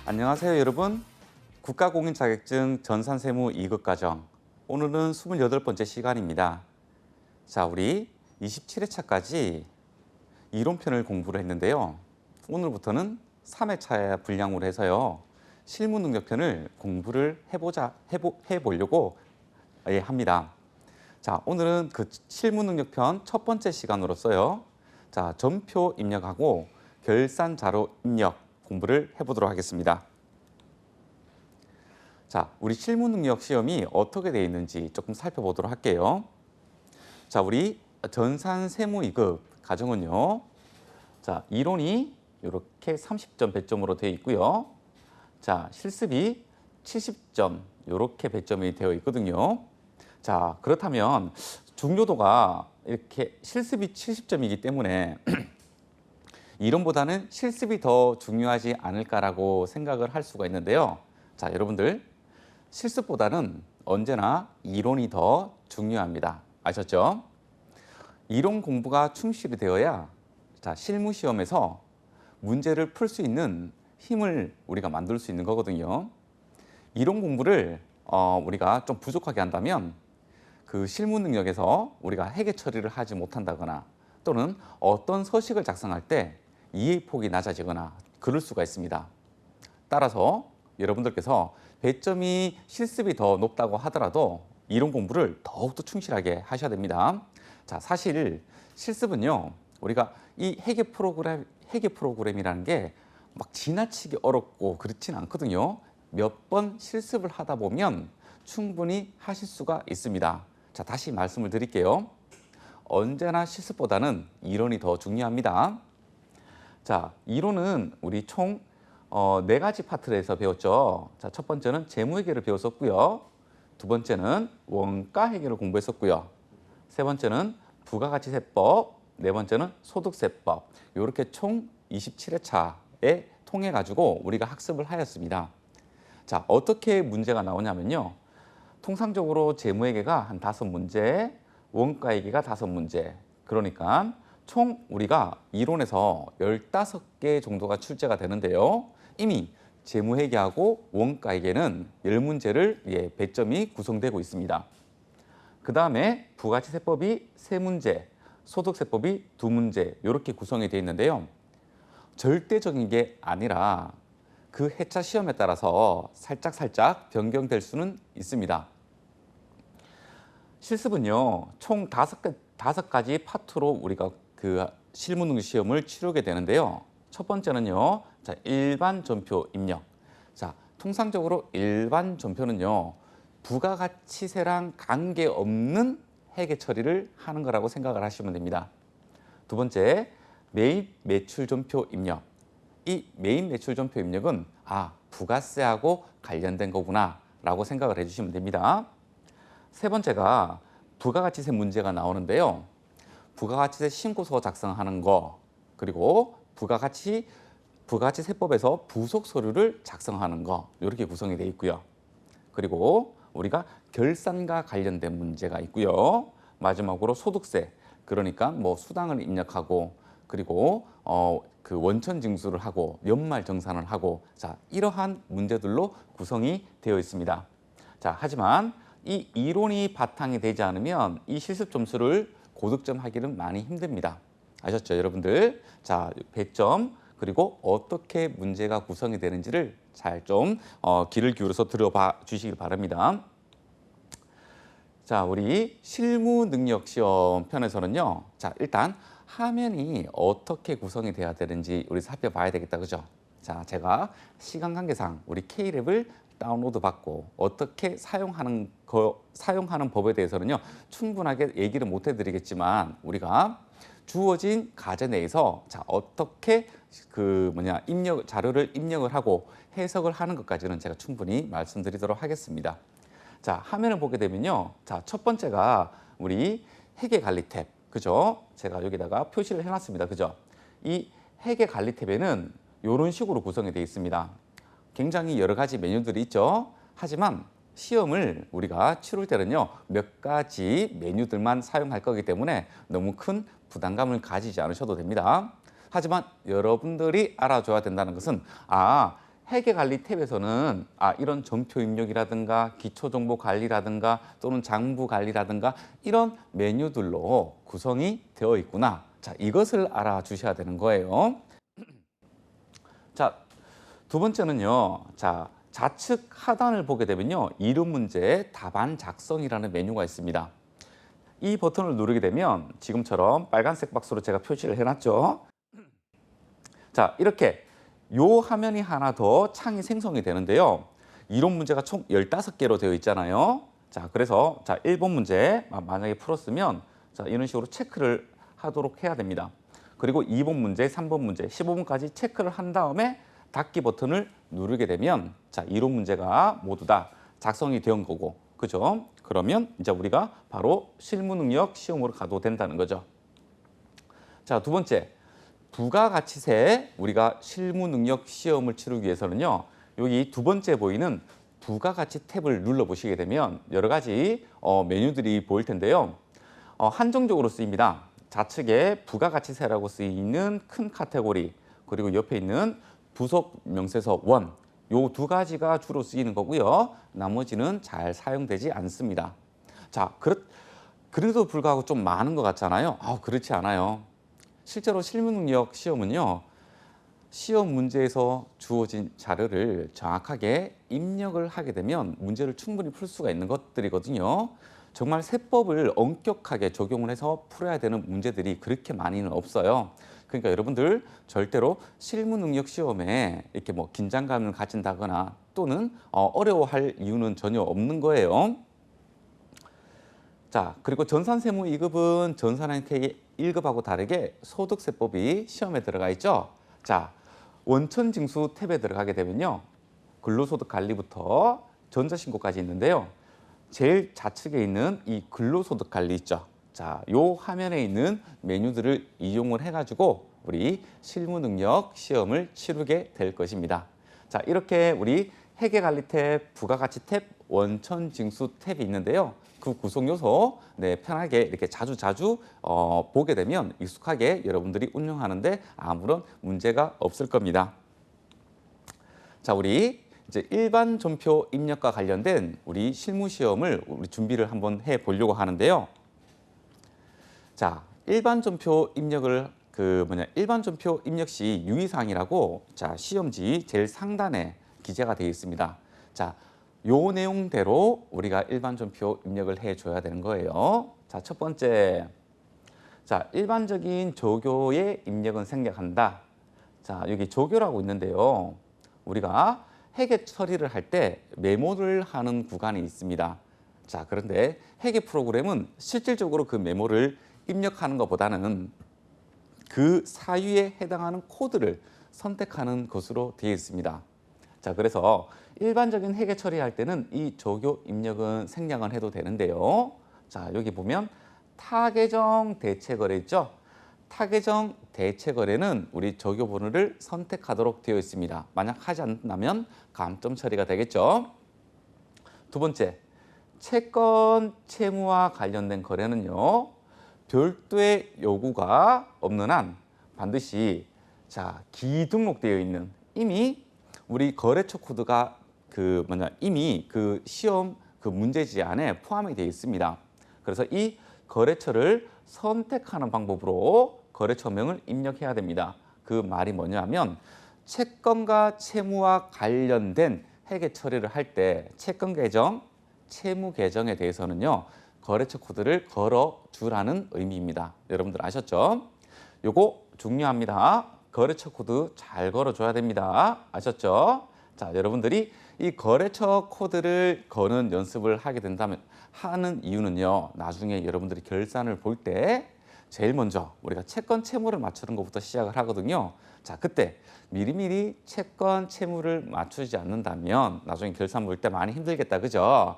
안녕하세요, 여러분. 국가공인 자격증 전산세무 2급 과정. 오늘은 28번째 시간입니다. 자, 우리 27회차까지 이론편을 공부를 했는데요. 오늘부터는 3회차 분량으로 해서요. 실무 능력편을 공부를 해보려고 합니다. 자, 오늘은 그 실무 능력편 첫 번째 시간으로서요. 자, 전표 입력하고 결산 자료 입력 공부를 해보도록 하겠습니다. 자, 우리 실무 능력 시험이 어떻게 되어 있는지 조금 살펴보도록 할게요. 자, 우리 전산 세무 2급 과정은요. 자, 이론이 이렇게 30점 배점으로 되어 있고요. 자, 실습이 70점 이렇게 배점이 되어 있거든요. 자, 그렇다면 중요도가 이렇게 실습이 70점이기 때문에 이론보다는 실습이 더 중요하지 않을까라고 생각을 할 수가 있는데요. 자, 여러분들 실습보다는 언제나 이론이 더 중요합니다. 아셨죠? 이론 공부가 충실히 되어야 자, 실무 시험에서 문제를 풀 수 있는 힘을 우리가 만들 수 있는 거거든요. 이론 공부를 우리가 좀 부족하게 한다면 그 실무 능력에서 우리가 해계 처리를 하지 못한다거나 또는 어떤 서식을 작성할 때 이해 폭이 낮아지거나 그럴 수가 있습니다. 따라서 여러분들께서 배점이 실습이 더 높다고 하더라도 이론 공부를 더욱더 충실하게 하셔야 됩니다. 자, 사실 실습은요, 우리가 이 회계 프로그램이라는 게 막 지나치게 어렵고 그렇진 않거든요. 몇 번 실습을 하다 보면 충분히 하실 수가 있습니다. 자, 다시 말씀을 드릴게요. 언제나 실습보다는 이론이 더 중요합니다. 자, 이론은 우리 총 4가지 파트를 해서 배웠죠. 자, 첫 번째는 재무회계를 배웠었고요. 두 번째는 원가회계를 공부했었고요. 세 번째는 부가가치세법, 네 번째는 소득세법. 이렇게 총 27회차에 통해 가지고 우리가 학습을 하였습니다. 자, 어떻게 문제가 나오냐면요. 통상적으로 재무회계가 한 5문제, 원가회계가 5문제. 그러니까 총 우리가 이론에서 15개 정도가 출제가 되는데요. 이미 재무회계하고 원가회계는 10문제를 배점이 구성되고 있습니다. 그 다음에 부가치세법이 3문제, 소득세법이 2문제 이렇게 구성이 되어 있는데요. 절대적인 게 아니라 그 회차 시험에 따라서 살짝 변경될 수는 있습니다. 실습은요, 총 5가지 파트로 우리가 그 실무 능력 시험을 치르게 되는데요. 첫 번째는요, 자, 일반 전표 입력. 자, 통상적으로 일반 전표는요, 부가가치세랑 관계없는 회계 처리를 하는 거라고 생각을 하시면 됩니다. 두 번째, 매입 매출 전표 입력. 이 매입 매출 전표 입력은 부가세하고 관련된 거구나 라고 생각을 해주시면 됩니다. 세 번째가 부가가치세 문제가 나오는데요. 부가가치세 신고서 작성하는 거, 그리고 부가가치세법에서 부속 서류를 작성하는 거 이렇게 구성이 되어 있고요. 그리고 우리가 결산과 관련된 문제가 있고요. 마지막으로 소득세, 그러니까 뭐 수당을 입력하고 그리고 그 원천 징수를 하고 연말 정산을 하고 자, 이러한 문제들로 구성이 되어 있습니다. 자, 하지만 이 이론이 바탕이 되지 않으면 이 실습 점수를 고득점 하기는 많이 힘듭니다. 아셨죠, 여러분들? 자, 배점 그리고 어떻게 문제가 구성이 되는지를 잘 좀 귀를 기울여서 들어봐 주시길 바랍니다. 자, 우리 실무 능력 시험 편에서는요. 자, 일단 화면이 어떻게 구성이 돼야 되는지 우리 살펴봐야 되겠다, 그죠? 자, 제가 시간 관계상 우리 K랩을 다운로드 받고 어떻게 사용하는 법에 대해서는요 충분하게 얘기를 못 해드리겠지만 우리가 주어진 과제 내에서 자, 어떻게 자료를 입력을 하고 해석을 하는 것까지는 제가 충분히 말씀드리도록 하겠습니다. 자, 화면을 보게 되면요, 자, 첫 번째가 우리 회계 관리 탭, 그죠? 제가 여기다가 표시를 해놨습니다, 그죠? 이 회계 관리 탭에는 이런 식으로 구성이 되어 있습니다. 굉장히 여러 가지 메뉴들이 있죠. 하지만 시험을 우리가 치룰 때는요, 몇 가지 메뉴들만 사용할 거기 때문에 너무 큰 부담감을 가지지 않으셔도 됩니다. 하지만 여러분들이 알아줘야 된다는 것은 회계관리 탭에서는 이런 전표 입력이라든가 기초정보관리라든가 또는 장부관리라든가 이런 메뉴들로 구성이 되어 있구나. 자, 이것을 알아주셔야 되는 거예요. 자, 두 번째는요. 자, 좌측 하단을 보게 되면요. 이름 문제 답안 작성이라는 메뉴가 있습니다. 이 버튼을 누르게 되면 지금처럼 빨간색 박스로 제가 표시를 해놨죠. 자, 이렇게 요 화면이 하나 더 창이 생성이 되는데요. 이론 문제가 총 15개로 되어 있잖아요. 자, 그래서 자, 1번 문제 만약에 풀었으면 자, 이런 식으로 체크를 하도록 해야 됩니다. 그리고 2번 문제, 3번 문제, 15번까지 체크를 한 다음에 닫기 버튼을 누르게 되면 자, 이론 문제가 모두 다 작성이 된 거고, 그죠? 그러면 이제 우리가 바로 실무 능력 시험으로 가도 된다는 거죠. 자, 두 번째. 부가가치세 우리가 실무 능력 시험을 치르기 위해서는요. 여기 두 번째 보이는 부가가치 탭을 눌러 보시게 되면 여러 가지 메뉴들이 보일 텐데요. 한정적으로 쓰입니다. 좌측에 부가가치세라고 쓰이는 큰 카테고리, 그리고 옆에 있는 부속 명세서 원, 요 두 가지가 주로 쓰이는 거고요. 나머지는 잘 사용되지 않습니다. 자, 그래도 불구하고 좀 많은 것 같잖아요. 그렇지 않아요. 실제로 실무능력 시험은요. 시험 문제에서 주어진 자료를 정확하게 입력을 하게 되면 문제를 충분히 풀 수가 있는 것들이거든요. 정말 세법을 엄격하게 적용을 해서 풀어야 되는 문제들이 그렇게 많이는 없어요. 그러니까 여러분들 절대로 실무능력 시험에 이렇게 뭐 긴장감을 가진다거나 또는 어려워할 이유는 전혀 없는 거예요. 자, 그리고 전산세무 2급은 전산회계 1급하고 다르게 소득세법이 시험에 들어가 있죠. 자, 원천징수 탭에 들어가게 되면요. 근로소득 관리부터 전자신고까지 있는데요. 제일 좌측에 있는 이 근로소득 관리 있죠. 자, 요 화면에 있는 메뉴들을 이용을 해가지고 우리 실무능력 시험을 치르게 될 것입니다. 자, 이렇게 우리 회계관리 탭, 부가가치 탭, 원천징수 탭이 있는데요. 그 구성 요소 편하게 이렇게 자주 보게 되면 익숙하게 여러분들이 운영하는데 아무런 문제가 없을 겁니다. 자, 우리 이제 일반 전표 입력과 관련된 우리 실무 시험을 우리 준비를 한번 해 보려고 하는데요. 자, 일반 전표 입력을 일반 전표 입력 시 유의사항이라고 자, 시험지 제일 상단에 기재가 되어 있습니다. 자, 요 내용대로 우리가 일반 전표 입력을 해줘야 되는 거예요. 자, 첫 번째. 자, 일반적인 조교의 입력은 생략한다. 자, 여기 조교라고 있는데요. 우리가 회계 처리를 할 때 메모를 하는 구간이 있습니다. 자, 그런데 회계 프로그램은 실질적으로 그 메모를 입력하는 것보다는 그 사유에 해당하는 코드를 선택하는 것으로 되어 있습니다. 자, 그래서 일반적인 회계 처리할 때는 이 조교 입력은 생략을 해도 되는데요. 자, 여기 보면 타계정 대체거래 있죠? 타계정 대체거래는 우리 조교 번호를 선택하도록 되어 있습니다. 만약 하지 않는다면 감점 처리가 되겠죠. 두 번째, 채권 채무와 관련된 거래는요. 별도의 요구가 없는 한 반드시 자, 기등록되어 있는 이미 우리 거래처 코드가 이미 그 시험 그 문제지 안에 포함이 되어 있습니다. 그래서 이 거래처를 선택하는 방법으로 거래처명을 입력해야 됩니다. 그 말이 뭐냐면 채권과 채무와 관련된 회계 처리를 할 때 채권 계정, 채무 계정에 대해서는요. 거래처 코드를 걸어주라는 의미입니다. 여러분들 아셨죠? 요거 중요합니다. 거래처 코드 잘 걸어줘야 됩니다. 아셨죠? 자, 여러분들이 이 거래처 코드를 거는 연습을 하게 된다면 하는 이유는요. 나중에 여러분들이 결산을 볼 때 제일 먼저 우리가 채권 채무를 맞추는 것부터 시작을 하거든요. 자, 그때 미리미리 채권 채무를 맞추지 않는다면 나중에 결산 볼 때 많이 힘들겠다. 그죠?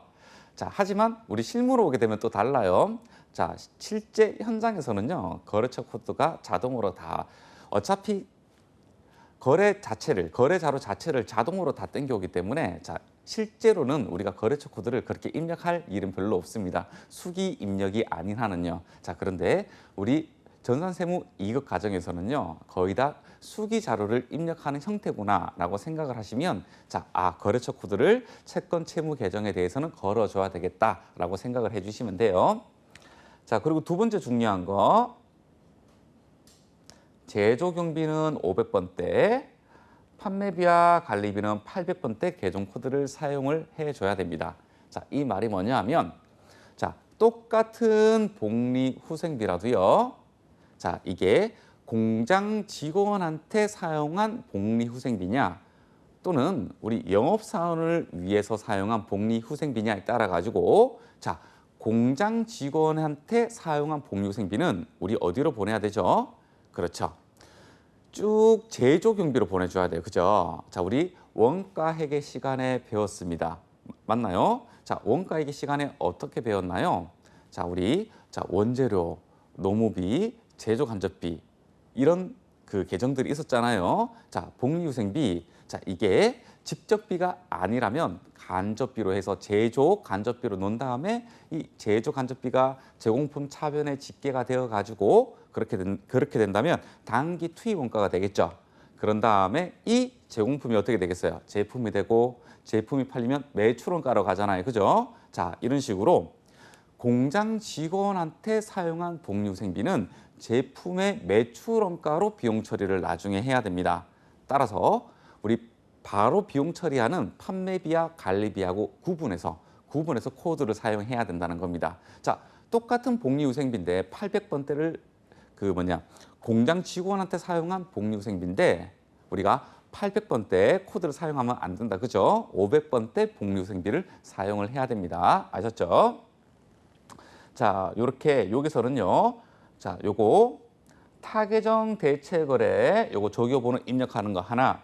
자, 하지만 우리 실무로 오게 되면 또 달라요. 자, 실제 현장에서는요. 거래처 코드가 자동으로 다 어차피 거래자료 자체를 자동으로 다 땡겨오기 때문에 자, 실제로는 우리가 거래처 코드를 그렇게 입력할 일은 별로 없습니다. 수기 입력이 아닌 한은요. 자, 그런데 우리 전산세무 2급 과정에서는요, 거의 다 수기 자료를 입력하는 형태구나라고 생각을 하시면 자, 거래처 코드를 채권 채무 계정에 대해서는 걸어줘야 되겠다라고 생각을 해주시면 돼요. 자, 그리고 두 번째 중요한 거, 제조 경비는 500번대, 판매비와 관리비는 800번대 계정 코드를 사용을 해줘야 됩니다. 자, 이 말이 뭐냐 하면, 자, 똑같은 복리 후생비라도요, 자, 이게 공장 직원한테 사용한 복리 후생비냐, 또는 우리 영업사원을 위해서 사용한 복리 후생비냐에 따라 가지고, 자, 공장 직원한테 사용한 복리 후생비는 우리 어디로 보내야 되죠? 그렇죠. 쭉 제조 경비로 보내줘야 돼요. 그죠? 자, 우리 원가 회계 시간에 배웠습니다. 맞나요? 자, 원가 회계 시간에 어떻게 배웠나요? 자, 우리 원재료, 노무비, 제조 간접비 이런 그 계정들이 있었잖아요. 자, 복리후생비. 자, 이게 직접비가 아니라면 간접비로 해서 제조 간접비로 놓은 다음에 이 제조 간접비가 제공품 차변에 집계가 되어 가지고 그렇게 된다면 단기 투입 원가가 되겠죠. 그런 다음에 이 제공품이 어떻게 되겠어요? 제품이 되고 제품이 팔리면 매출 원가로 가잖아요. 그죠? 자, 이런 식으로 공장 직원한테 사용한 복리후생비는 제품의 매출 원가로 비용 처리를 나중에 해야 됩니다. 따라서 우리 바로 비용 처리하는 판매비와 관리비하고 구분해서 코드를 사용해야 된다는 겁니다. 자, 똑같은 복리후생비인데 800번대를 공장 직원한테 사용한 복리후생비인데 우리가 800번대 코드를 사용하면 안 된다. 그죠? 500번대 복리후생비를 사용을 해야 됩니다. 아셨죠? 자, 요렇게 여기서는요. 자, 요거 타계정 대체거래 요거 조교번호 입력하는 거 하나,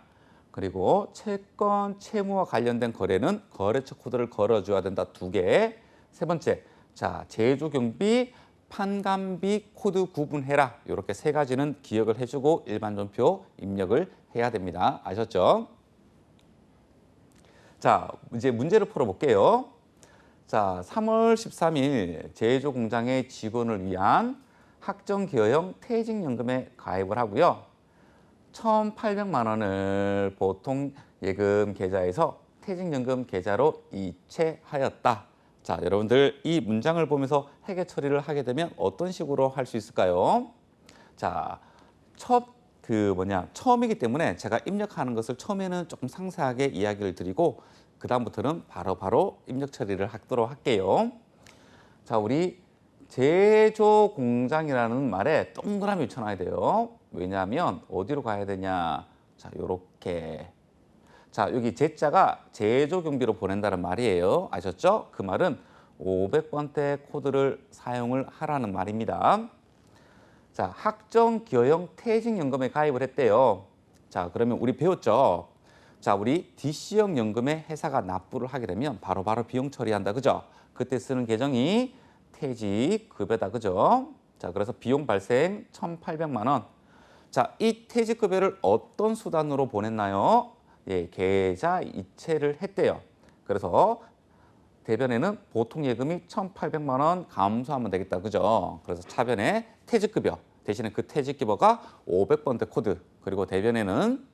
그리고 채권 채무와 관련된 거래는 거래처 코드를 걸어줘야 된다 2개. 세 번째, 자, 제조 경비 판관비 코드 구분해라. 이렇게 3가지는 기억을 해주고 일반 전표 입력을 해야 됩니다. 아셨죠? 자, 이제 문제를 풀어볼게요. 자, 3월 13일 제조 공장의 직원을 위한 학정기여형 퇴직연금에 가입을 하고요. 1,800만 원을 보통 예금 계좌에서 퇴직연금 계좌로 이체하였다. 자, 여러분들 이 문장을 보면서 회계 처리를 하게 되면 어떤 식으로 할 수 있을까요? 자, 처음이기 때문에 제가 입력하는 것을 처음에는 조금 상세하게 이야기를 드리고 그 다음부터는 바로 입력 처리를 하도록 할게요. 자, 우리 제조 공장이라는 말에 동그라미 쳐놔야 돼요. 왜냐하면 어디로 가야 되냐? 자, 요렇게. 자, 여기 제자가 제조 경비로 보낸다는 말이에요. 아셨죠? 그 말은 500번대 코드를 사용을 하라는 말입니다. 자, 학정기여형 퇴직연금에 가입을 했대요. 자, 그러면 우리 배웠죠? 자, 우리 DC형 연금에 회사가 납부를 하게 되면 바로바로 비용 처리한다. 그죠? 그때 쓰는 계정이 퇴직급여다. 그죠? 자, 그래서 비용 발생 1,800만 원. 자, 이 퇴직급여를 어떤 수단으로 보냈나요? 예, 계좌 이체를 했대요. 그래서 대변에는 보통 예금이 1,800만 원 감소하면 되겠다. 그죠? 그래서 차변에 퇴직급여 대신에 그 퇴직급여가 500번대 코드, 그리고 대변에는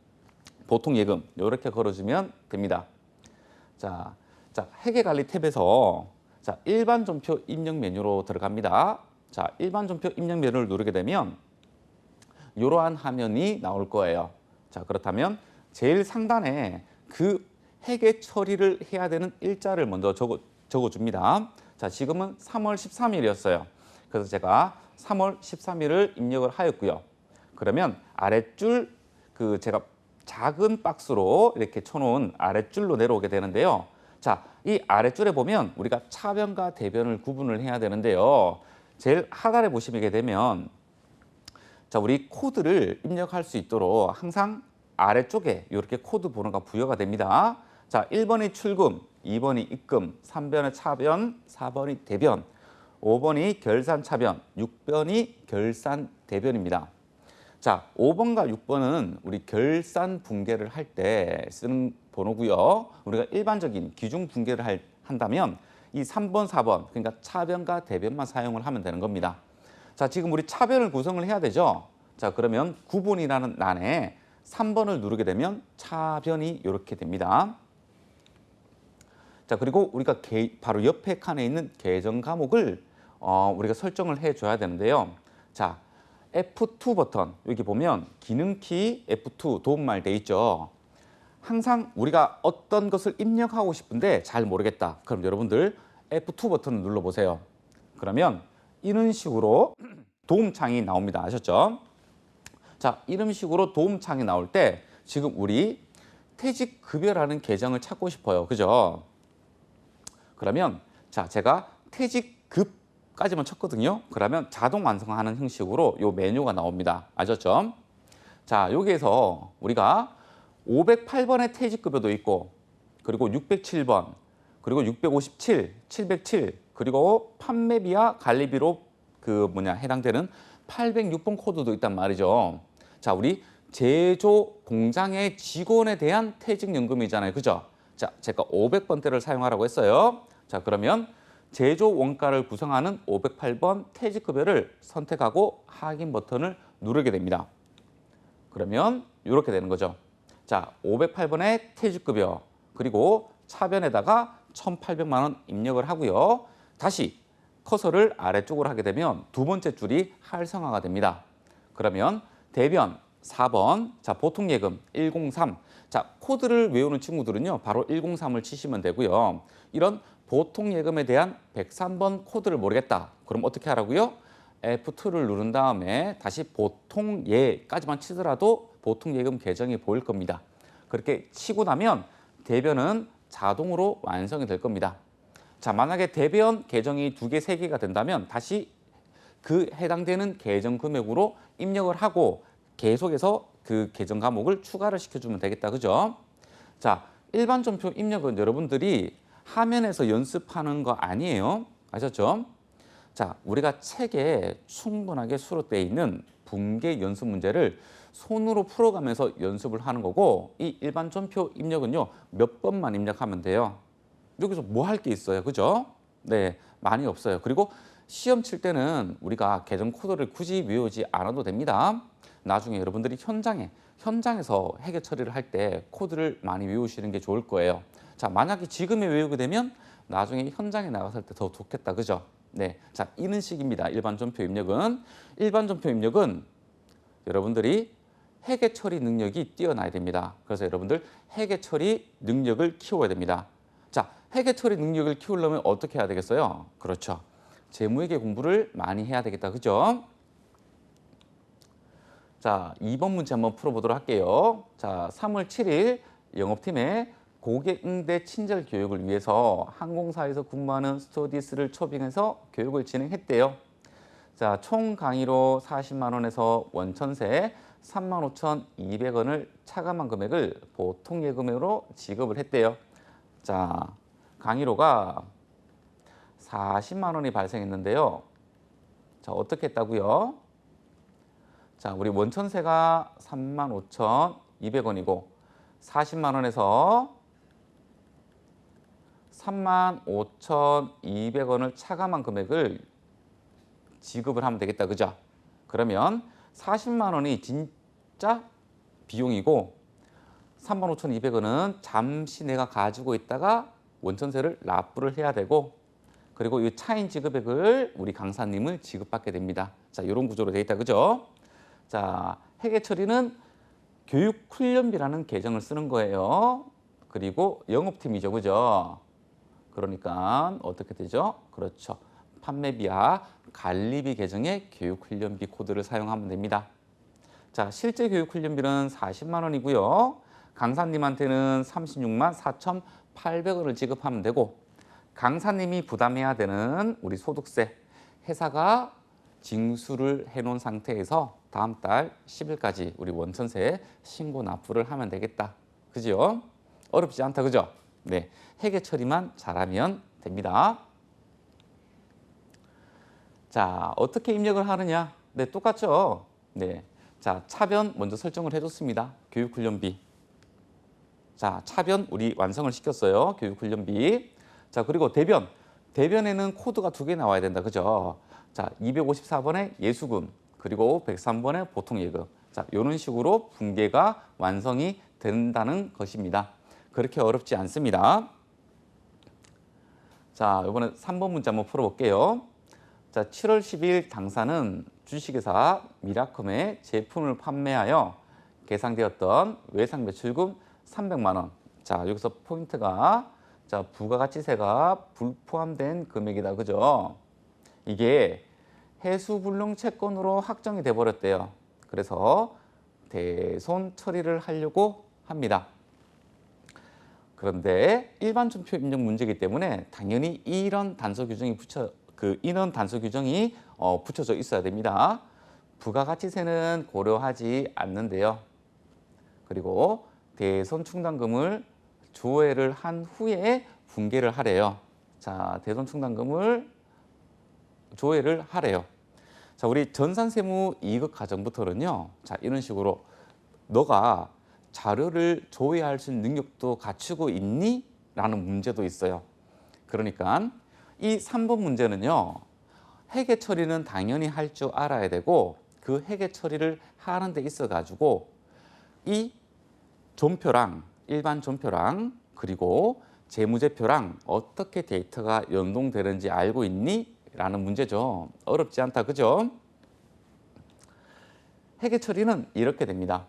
보통 예금 이렇게 걸어주면 됩니다. 자, 회계관리 탭에서 자, 일반 전표 입력 메뉴로 들어갑니다. 자, 일반 전표 입력 메뉴를 누르게 되면 이러한 화면이 나올 거예요. 자, 그렇다면 제일 상단에 그 회계 처리를 해야 되는 일자를 먼저 적어줍니다. 자, 지금은 3월 13일이었어요. 그래서 제가 3월 13일을 입력을 하였고요. 그러면 아랫줄 제가 작은 박스로 이렇게 쳐놓은 아랫줄로 내려오게 되는데요. 자, 이 아랫줄에 보면 우리가 차변과 대변을 구분을 해야 되는데요. 제일 하단에 보시게 되면 자, 우리 코드를 입력할 수 있도록 항상 아래쪽에 이렇게 코드 번호가 부여가 됩니다. 자, 1번이 출금, 2번이 입금, 3번이 차변, 4번이 대변, 5번이 결산 차변, 6번이 결산 대변입니다. 자, 5번과 6번은 우리 결산 분계를 할 때 쓰는 번호고요. 우리가 일반적인 기준 분계를 한다면 이 3번, 4번, 그러니까 차변과 대변만 사용을 하면 되는 겁니다. 자, 지금 우리 차변을 구성을 해야 되죠. 자, 그러면 9번이라는 란에 3번을 누르게 되면 차변이 이렇게 됩니다. 자, 그리고 우리가 바로 옆에 칸에 있는 계정 과목을 우리가 설정을 해줘야 되는데요. 자, F2 버튼 여기 보면 기능키 F2 도움말 돼 있죠. 항상 우리가 어떤 것을 입력하고 싶은데 잘 모르겠다. 그럼 여러분들 F2 버튼을 눌러보세요. 그러면 이런 식으로 도움창이 나옵니다. 아셨죠? 자, 이런 식으로 도움창이 나올 때 지금 우리 퇴직급여라는 계정을 찾고 싶어요. 그죠? 그러면 자, 제가 퇴직급까지만 쳤거든요. 그러면 자동 완성하는 형식으로 요 메뉴가 나옵니다. 아셨죠? 자, 여기에서 우리가 508번의 퇴직급여도 있고, 그리고 607번, 그리고 657, 707, 그리고 판매비와 관리비로 해당되는 806번 코드도 있단 말이죠. 자, 우리 제조 공장의 직원에 대한 퇴직연금이잖아요. 그죠? 자, 제가 500번대를 사용하라고 했어요. 자, 그러면 제조 원가를 구성하는 508번 퇴직급여를 선택하고 확인 버튼을 누르게 됩니다. 그러면 이렇게 되는 거죠. 자, 508번의 퇴직급여, 그리고 차변에다가 1,800만 원 입력을 하고요. 다시 커서를 아래쪽으로 하게 되면 두 번째 줄이 활성화가 됩니다. 그러면 대변 4번, 자, 보통예금 103. 자, 코드를 외우는 친구들은요, 바로 103을 치시면 되고요. 이런 보통예금에 대한 103번 코드를 모르겠다. 그럼 어떻게 하라고요? F2를 누른 다음에 다시 보통예까지만 치더라도 보통예금 계정이 보일 겁니다. 그렇게 치고 나면 대변은 자동으로 완성이 될 겁니다. 자, 만약에 대변 계정이 2개, 3개가 된다면 다시 그 해당되는 계정 금액으로 입력을 하고 계속해서 그 계정 과목을 추가를 시켜주면 되겠다. 그죠? 자, 일반 점표 입력은 여러분들이 화면에서 연습하는 거 아니에요. 아셨죠? 자, 우리가 책에 충분하게 수록되어 있는 분계 연습 문제를 손으로 풀어가면서 연습을 하는 거고, 이 일반 점표 입력은요, 몇 번만 입력하면 돼요. 여기서 뭐 할 게 있어요. 그죠? 네, 많이 없어요. 그리고 시험 칠 때는 우리가 계정 코드를 굳이 외우지 않아도 됩니다. 나중에 여러분들이 현장에서 해계 처리를 할 때 코드를 많이 외우시는 게 좋을 거예요. 자, 만약에 지금에 외우게 되면 나중에 현장에 나갔을 때 더 좋겠다. 그죠? 네, 자, 이런 식입니다. 일반 점표 입력은. 일반 점표 입력은 여러분들이 해계 처리 능력이 뛰어나야 됩니다. 그래서 여러분들 해계 처리 능력을 키워야 됩니다. 자, 해계 처리 능력을 키우려면 어떻게 해야 되겠어요? 그렇죠. 재무회계 공부를 많이 해야 되겠다. 그죠? 자, 2번 문제 한번 풀어보도록 할게요. 자, 3월 7일 영업팀에 고객 응대 친절 교육을 위해서 항공사에서 근무하는 스튜어디스를 초빙해서 교육을 진행했대요. 자, 총 강의로 40만 원에서 원천세 35,200원을 차감한 금액을 보통 예금으로 지급을 했대요. 자, 강의료가 40만 원이 발생했는데요. 자, 어떻게 했다고요? 자, 우리 원천세가 35,200원이고 40만 원에서 35,200원을 차감한 금액을 지급을 하면 되겠다. 그죠? 그러면 40만 원이 진짜 비용이고 35,200원은 잠시 내가 가지고 있다가 원천세를 납부를 해야 되고, 그리고 이 차인 지급액을 우리 강사님을 지급받게 됩니다. 자, 이런 구조로 되어 있다. 그죠? 자, 회계 처리는 교육훈련비라는 계정을 쓰는 거예요. 그리고 영업팀이죠. 그죠? 그러니까 어떻게 되죠? 그렇죠. 판매비와 관리비 계정의 교육훈련비 코드를 사용하면 됩니다. 자, 실제 교육훈련비는 40만 원이고요. 강사님한테는 36만 4,800원을 지급하면 되고, 강사님이 부담해야 되는 우리 소득세, 회사가 징수를 해놓은 상태에서 다음 달 10일까지 우리 원천세 신고 납부를 하면 되겠다. 그죠? 어렵지 않다. 그죠? 네, 회계 처리만 잘하면 됩니다. 자, 어떻게 입력을 하느냐? 네, 똑같죠? 네. 자, 차변 먼저 설정을 해줬습니다. 교육훈련비. 자, 차변 우리 완성을 시켰어요. 교육훈련비. 자, 그리고 대변. 대변에는 코드가 2개 나와야 된다. 그죠? 자, 254번에 예수금, 그리고 103번에 보통예금. 자, 이런 식으로 분계가 완성이 된다는 것입니다. 그렇게 어렵지 않습니다. 자, 이번에 3번 문제 한번 풀어볼게요. 자, 7월 10일 당사는 주식회사 미라컴에 제품을 판매하여 계상되었던 외상 매출금 300만 원. 자, 여기서 포인트가 자, 부가가치세가 불포함된 금액이다. 그죠? 이게 해수불능 채권으로 확정이 돼 버렸대요. 그래서 대손 처리를 하려고 합니다. 그런데 일반 준표 인정 문제이기 때문에 당연히 이런 단서 규정이 붙여져 있어야 됩니다. 부가가치세는 고려하지 않는데요. 그리고 대손 충당금을 조회를 한 후에 분계를 하래요. 자, 대손 충당금을 조회를 하래요. 자, 우리 전산세무 이익 가정부터는요. 자, 이런 식으로 너가 자료를 조회할 수 있는 능력도 갖추고 있니? 라는 문제도 있어요. 그러니까 이 3번 문제는요. 회계 처리는 당연히 할 줄 알아야 되고 그 회계 처리를 하는 데 있어 가지고 이 존표랑 일반 존표랑 그리고 재무제표랑 어떻게 데이터가 연동되는지 알고 있니? 라는 문제죠. 어렵지 않다. 그죠? 회계 처리는 이렇게 됩니다.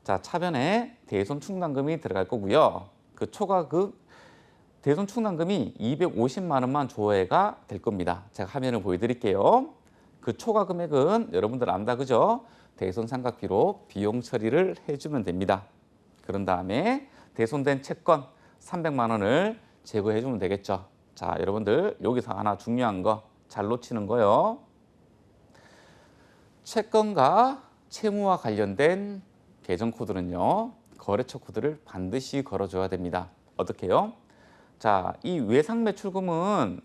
자, 차변에 대손 충당금이 들어갈 거고요. 그 초과금 대손 충당금이 250만 원만 조회가 될 겁니다. 제가 화면을 보여드릴게요. 그 초과 금액은 여러분들 안다. 그죠? 대손 삼각비로 비용 처리를 해주면 됩니다. 그런 다음에 대손된 채권 300만 원을 제거해 주면 되겠죠. 자, 여러분들 여기서 하나 중요한 거 잘 놓치는 거요. 채권과 채무와 관련된 계정 코드는요. 거래처 코드를 반드시 걸어줘야 됩니다. 어떻게요? 자, 이 외상 매출금은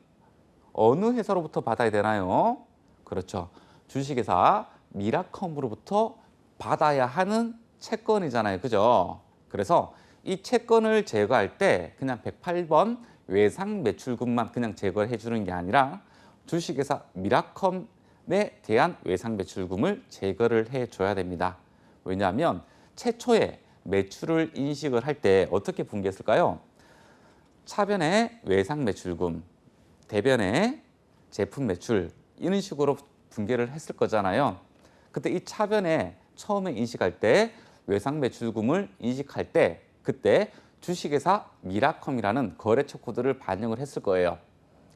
어느 회사로부터 받아야 되나요? 그렇죠. 주식회사 미라컴으로부터 받아야 하는 채권이잖아요. 그죠? 그래서 이 채권을 제거할 때 그냥 108번 외상 매출금만 그냥 제거를 해주는 게 아니라 주식회사 미라컴에 대한 외상 매출금을 제거를 해줘야 됩니다. 왜냐하면 최초에 매출을 인식을 할 때 어떻게 분개했을까요? 차변에 외상 매출금, 대변에 제품 매출 이런 식으로 분개를 했을 거잖아요. 그때 이 차변에 처음에 인식할 때 외상 매출금을 인식할 때 그때 주식회사 미라컴이라는 거래처 코드를 반영을 했을 거예요.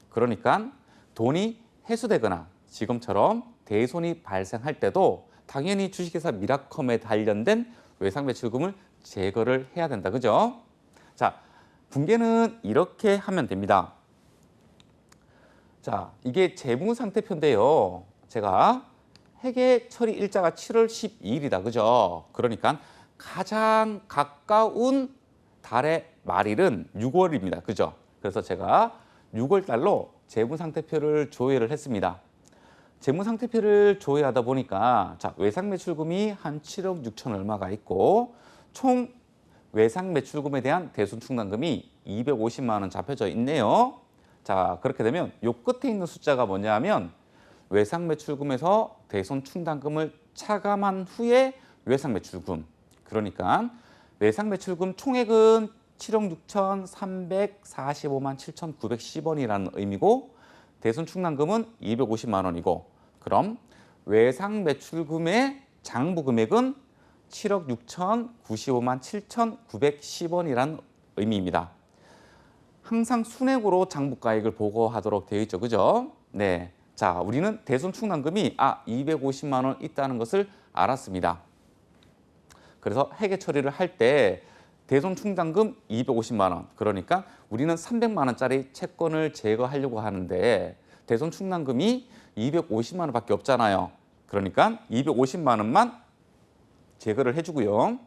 그러니까 돈이 회수되거나 지금처럼 대손이 발생할 때도 당연히 주식회사 미라컴에 관련된 외상 매출금을 제거를 해야 된다. 그죠? 자, 분계는 이렇게 하면 됩니다. 자, 이게 재무상태표인데요. 제가 회계 처리 일자가 7월 12일이다. 그죠? 그러니까 가장 가까운 달의 말일은 6월입니다. 그죠? 그래서 제가 6월 달로 재무상태표를 조회를 했습니다. 재무상태표를 조회하다 보니까 자, 외상 매출금이 한 7억 6천 얼마가 있고 총 외상 매출금에 대한 대손 충당금이 250만 원 잡혀져 있네요. 자, 그렇게 되면 요 끝에 있는 숫자가 뭐냐면 외상 매출금에서 대손 충당금을 차감한 후에 외상 매출금. 그러니까 외상 매출금 총액은 7억 6,345만 7,910원이라는 의미고 대손 충당금은 250만 원이고 그럼 외상 매출금의 장부 금액은 7억 6,095만 7,910원이라는 의미입니다. 항상 순액으로 장부가액을 보고하도록 되어 있죠. 그죠? 네. 자, 우리는 대손 충당금이 250만 원 있다는 것을 알았습니다. 그래서 회계 처리를 할 때 대손 충당금 250만 원. 그러니까 우리는 300만 원짜리 채권을 제거하려고 하는데 대손 충당금이 250만 원밖에 없잖아요. 그러니까 250만 원만 제거를 해주고요.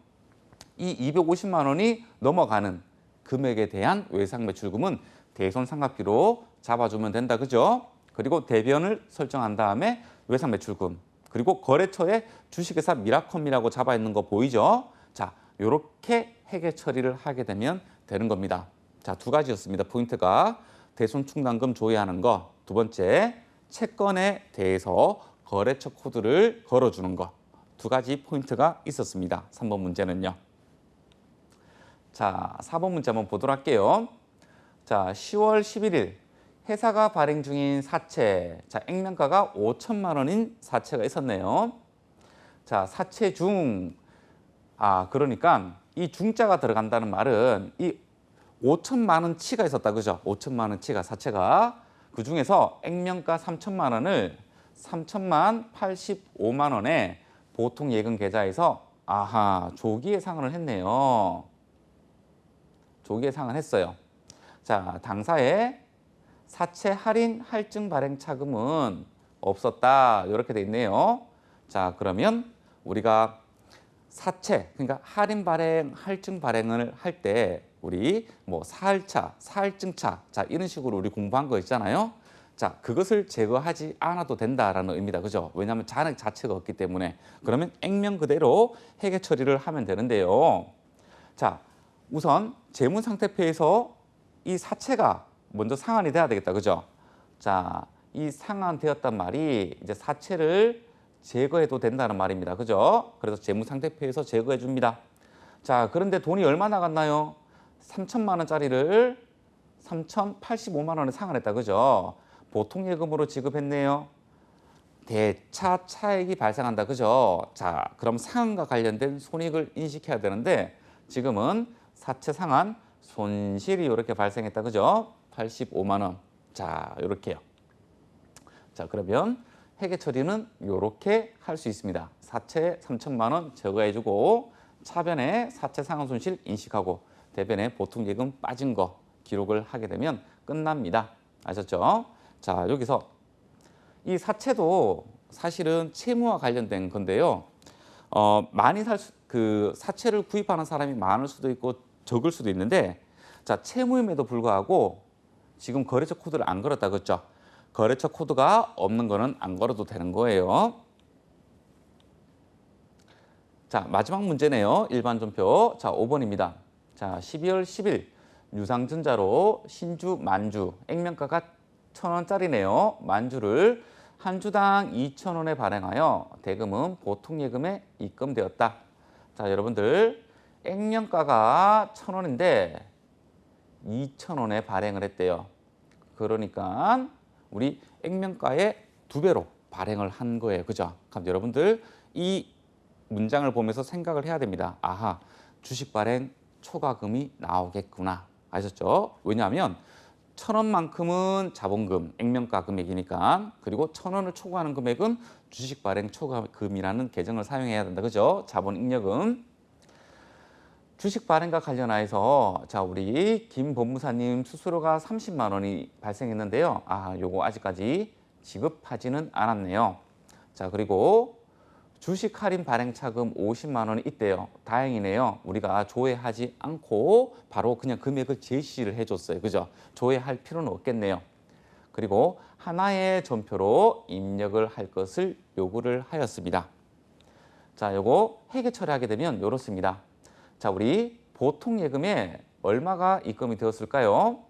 이 250만 원이 넘어가는 금액에 대한 외상 매출금은 대손 삼각비로 잡아주면 된다. 그죠? 그리고 대변을 설정한 다음에 외상 매출금 그리고 거래처에 주식회사 미라컴이라고 잡아 있는 거 보이죠? 자, 이렇게 회계 처리를 하게 되면 되는 겁니다. 자, 두 가지였습니다. 포인트가 대손 충당금 조회하는 거. 두 번째, 채권에 대해서 거래처 코드를 걸어주는 것. 두 가지 포인트가 있었습니다. 3번 문제는요. 자, 4번 문제 한번 보도록 할게요. 자, 10월 11일 회사가 발행 중인 사채. 자, 액면가가 5천만 원인 사채가 있었네요. 자, 사채 중. 그러니까 이 중자가 들어간다는 말은 이 5천만 원치가 있었다. 그죠? 5천만 원치가 사채가. 그 중에서 액면가 3천만 원을 3천만 85만 원에 보통 예금 계좌에서 조기 예상을 했네요. 조기 예상을 했어요. 자, 당사에 사채 할인 할증 발행 차금은 없었다. 이렇게 돼 있네요. 자, 그러면 우리가 사채, 그러니까 할인 발행, 할증 발행을 할 때 우리 뭐 사할차, 사할증차, 자, 이런 식으로 우리 공부한 거 있잖아요. 자, 그것을 제거하지 않아도 된다라는 의미다. 그죠? 왜냐하면 잔액 자체가 없기 때문에. 그러면 액면 그대로 회계 처리를 하면 되는데요. 자, 우선 재무상태표에서 이 사채가 먼저 상환이 돼야 되겠다. 그죠? 자, 이 상환되었단 말이 이제 사채를 제거해도 된다는 말입니다. 그죠? 그래서 재무상태표에서 제거해 줍니다. 자, 그런데 돈이 얼마 나갔나요? 3천만 원짜리를 3,085만 원에 상환했다. 그죠? 보통 예금으로 지급했네요. 대차 차익이 발생한다. 그죠? 자, 그럼 상환과 관련된 손익을 인식해야 되는데 지금은 사채 상환 손실이 이렇게 발생했다. 그죠? 85만 원. 자, 이렇게요. 자, 그러면 회계 처리는 이렇게 할 수 있습니다. 사채 3천만 원 제거해주고 차변에 사채 상환 손실 인식하고 대변에 보통 예금 빠진 거 기록을 하게 되면 끝납니다. 아셨죠? 자, 여기서 이 사채도 사실은 채무와 관련된 건데요. 많이 그 사채를 구입하는 사람이 많을 수도 있고 적을 수도 있는데, 자, 채무임에도 불구하고 지금 거래처 코드를 안 걸었다 그랬죠? 거래처 코드가 없는 거는 안 걸어도 되는 거예요. 자, 마지막 문제네요. 일반 전표. 자, 5번입니다. 자, 12월 10일 유상증자로 신주 만주 액면가가 1,000원짜리네요. 만주를 한 주당 2,000원에 발행하여 대금은 보통 예금에 입금되었다. 자, 여러분들 액면가가 1,000원인데 2,000원에 발행을 했대요. 그러니까 우리 액면가의 2배로 발행을 한 거예요. 그죠? 그럼 여러분들 이 문장을 보면서 생각을 해야 됩니다. 아하, 주식 발행 초과금이 나오겠구나. 아셨죠? 왜냐하면 1,000원만큼은 자본금, 액면가 금액이니까, 그리고 1,000원을 초과하는 금액은 주식 발행 초과금이라는 계정을 사용해야 된다. 그죠? 자본 잉여금. 주식 발행과 관련하여서 자, 우리 김 법무사님 수수료가 30만 원이 발생했는데요. 요거 아직까지 지급하지는 않았네요. 자, 그리고 주식 할인 발행 차금 50만 원이 있대요. 다행이네요. 우리가 조회하지 않고 바로 그냥 금액을 제시를 해줬어요. 그죠? 조회할 필요는 없겠네요. 그리고 하나의 전표로 입력을 할 것을 요구를 하였습니다. 자, 요거 회계 처리하게 되면 이렇습니다. 자, 우리 보통 예금에 얼마가 입금이 되었을까요?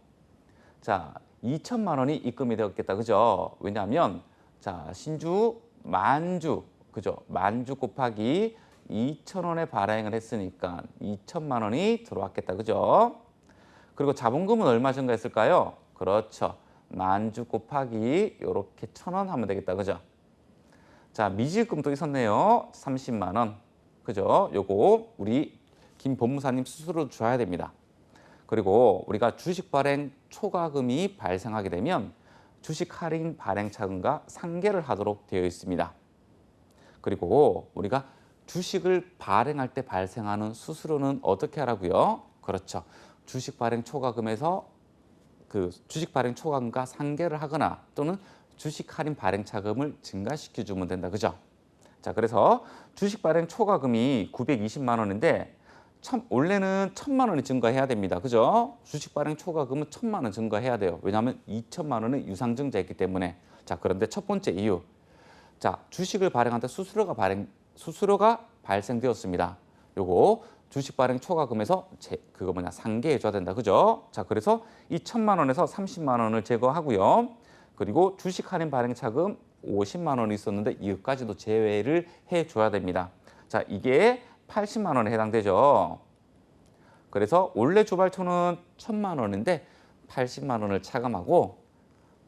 자, 2천만 원이 입금이 되었겠다. 그죠? 왜냐하면 자, 신주 만주, 그죠? 만주 곱하기 2,000원에 발행을 했으니까 2천만 원이 들어왔겠다. 그죠? 그리고 자본금은 얼마 증가했을까요? 그렇죠. 만주 곱하기 이렇게 1,000원 하면 되겠다. 그죠? 자, 미지급금도 있었네요. 30만 원. 그죠? 요거 우리 김 법무사님 스스로 줘야 됩니다. 그리고 우리가 주식 발행 초과금이 발생하게 되면 주식 할인 발행 차금과 상계를 하도록 되어 있습니다. 그리고 우리가 주식을 발행할 때 발생하는 수수료는 어떻게 하라고요? 그렇죠. 주식 발행 초과금에서 그 주식 발행 초과금과 상계를 하거나 또는 주식 할인 발행 차금을 증가시켜 주면 된다. 그죠? 자, 그래서 주식 발행 초과금이 920만 원인데 원래는 1,000만 원이 증가해야 됩니다. 그죠? 주식 발행 초과금은 1,000만 원 증가해야 돼요. 왜냐하면 2천만 원의 유상증자였기 때문에. 자, 그런데 첫 번째 이유. 자, 주식을 발행할 때 수수료가 발생되었습니다. 요거 주식 발행 초과금에서 상계해 줘야 된다. 그죠? 자, 그래서 이 1,000만 원에서 30만 원을 제거하고요. 그리고 주식 할인 발행 차금 50만 원이 있었는데 이것까지도 제외를 해줘야 됩니다. 자, 이게 80만 원에 해당되죠. 그래서 원래 주발초는 1,000만 원인데 80만 원을 차감하고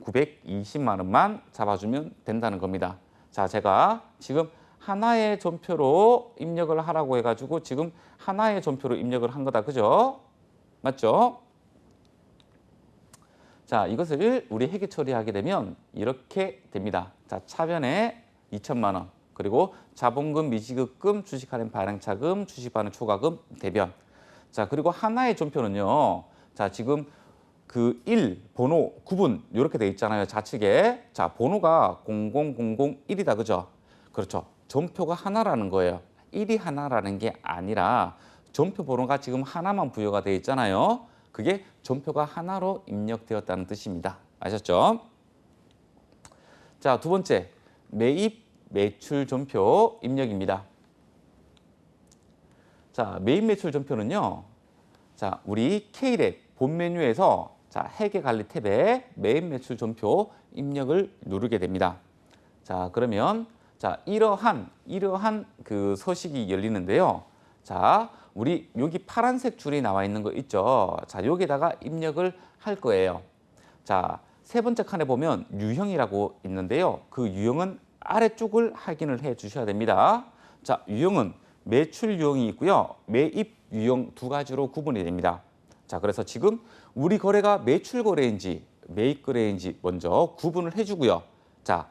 920만 원만 잡아주면 된다는 겁니다. 자, 제가 지금 하나의 전표로 입력을 하라고 해가지고 지금 하나의 전표로 입력을 한 거다. 그죠? 맞죠? 자, 이것을 우리 회계 처리하게 되면 이렇게 됩니다. 자, 차변에 2천만 원, 그리고 자본금, 미지급금, 주식 할인 발행차금, 주식 발행 초과금, 대변. 자, 그리고 하나의 전표는요. 자, 지금 그 1, 번호, 구분 이렇게 돼 있잖아요. 좌측에. 자, 번호가 00001이다. 그죠? 그렇죠. 전표가 하나라는 거예요. 1이 하나라는 게 아니라 전표 번호가 지금 하나만 부여가 돼 있잖아요. 그게 전표가 하나로 입력되었다는 뜻입니다. 아셨죠? 자, 두 번째, 매입 매출 전표 입력입니다. 자, 매입 매출 전표는요. 자, 우리 K랩 본 메뉴에서 자, 회계 관리 탭에 매입 매출 전표 입력을 누르게 됩니다. 자, 그러면 자, 이러한 그 서식이 열리는데요. 자, 우리 여기 파란색 줄이 나와 있는 거 있죠. 자, 여기다가 입력을 할 거예요. 자, 세 번째 칸에 보면 유형이라고 있는데요. 그 유형은 아래쪽을 확인을 해 주셔야 됩니다. 자, 유형은 매출 유형이 있고요. 매입 유형 두 가지로 구분이 됩니다. 자, 그래서 지금 우리 거래가 매출 거래인지 매입 거래인지 먼저 구분을 해주고요. 자,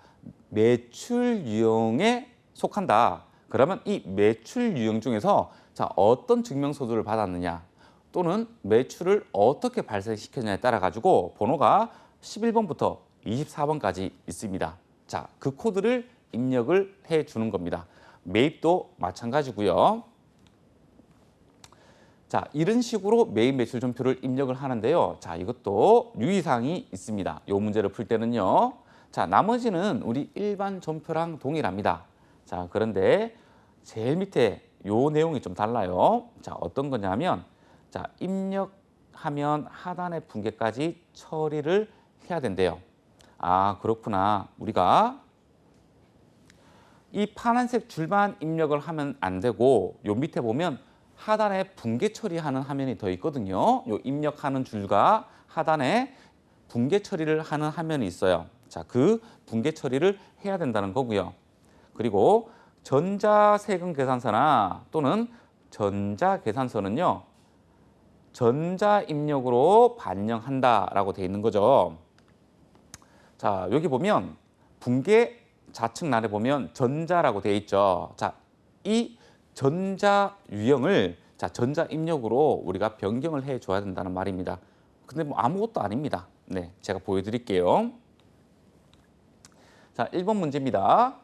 매출 유형에 속한다. 그러면 이 매출 유형 중에서 자, 어떤 증명서류를 받았느냐 또는 매출을 어떻게 발생시켰느냐에 따라 가지고 번호가 11번부터 24번까지 있습니다. 자, 그 코드를 입력을 해 주는 겁니다. 매입도 마찬가지고요. 자, 이런 식으로 매입 매출 전표를 입력을 하는데요. 자, 이것도 유의사항이 있습니다. 이 문제를 풀 때는요. 자, 나머지는 우리 일반 전표랑 동일합니다. 자, 그런데 제일 밑에 요 내용이 좀 달라요. 자, 어떤 거냐면 자, 입력하면 하단의 분계까지 처리를 해야 된대요. 아, 그렇구나. 우리가 이 파란색 줄만 입력을 하면 안 되고 요 밑에 보면 하단에 분계 처리하는 화면이 더 있거든요. 요 입력하는 줄과 하단에 분계 처리를 하는 화면이 있어요. 자, 그 분계 처리를 해야 된다는 거고요. 그리고 전자세금 계산서나 또는 전자계산서는요. 전자 입력으로 반영한다라고 돼 있는 거죠. 자, 여기 보면 분계 좌측 날에 보면 전자라고 돼 있죠. 자, 이 전자 유형을 자, 전자 입력으로 우리가 변경을 해 줘야 된다는 말입니다. 근데 뭐 아무것도 아닙니다. 네, 제가 보여드릴게요. 자, 1번 문제입니다.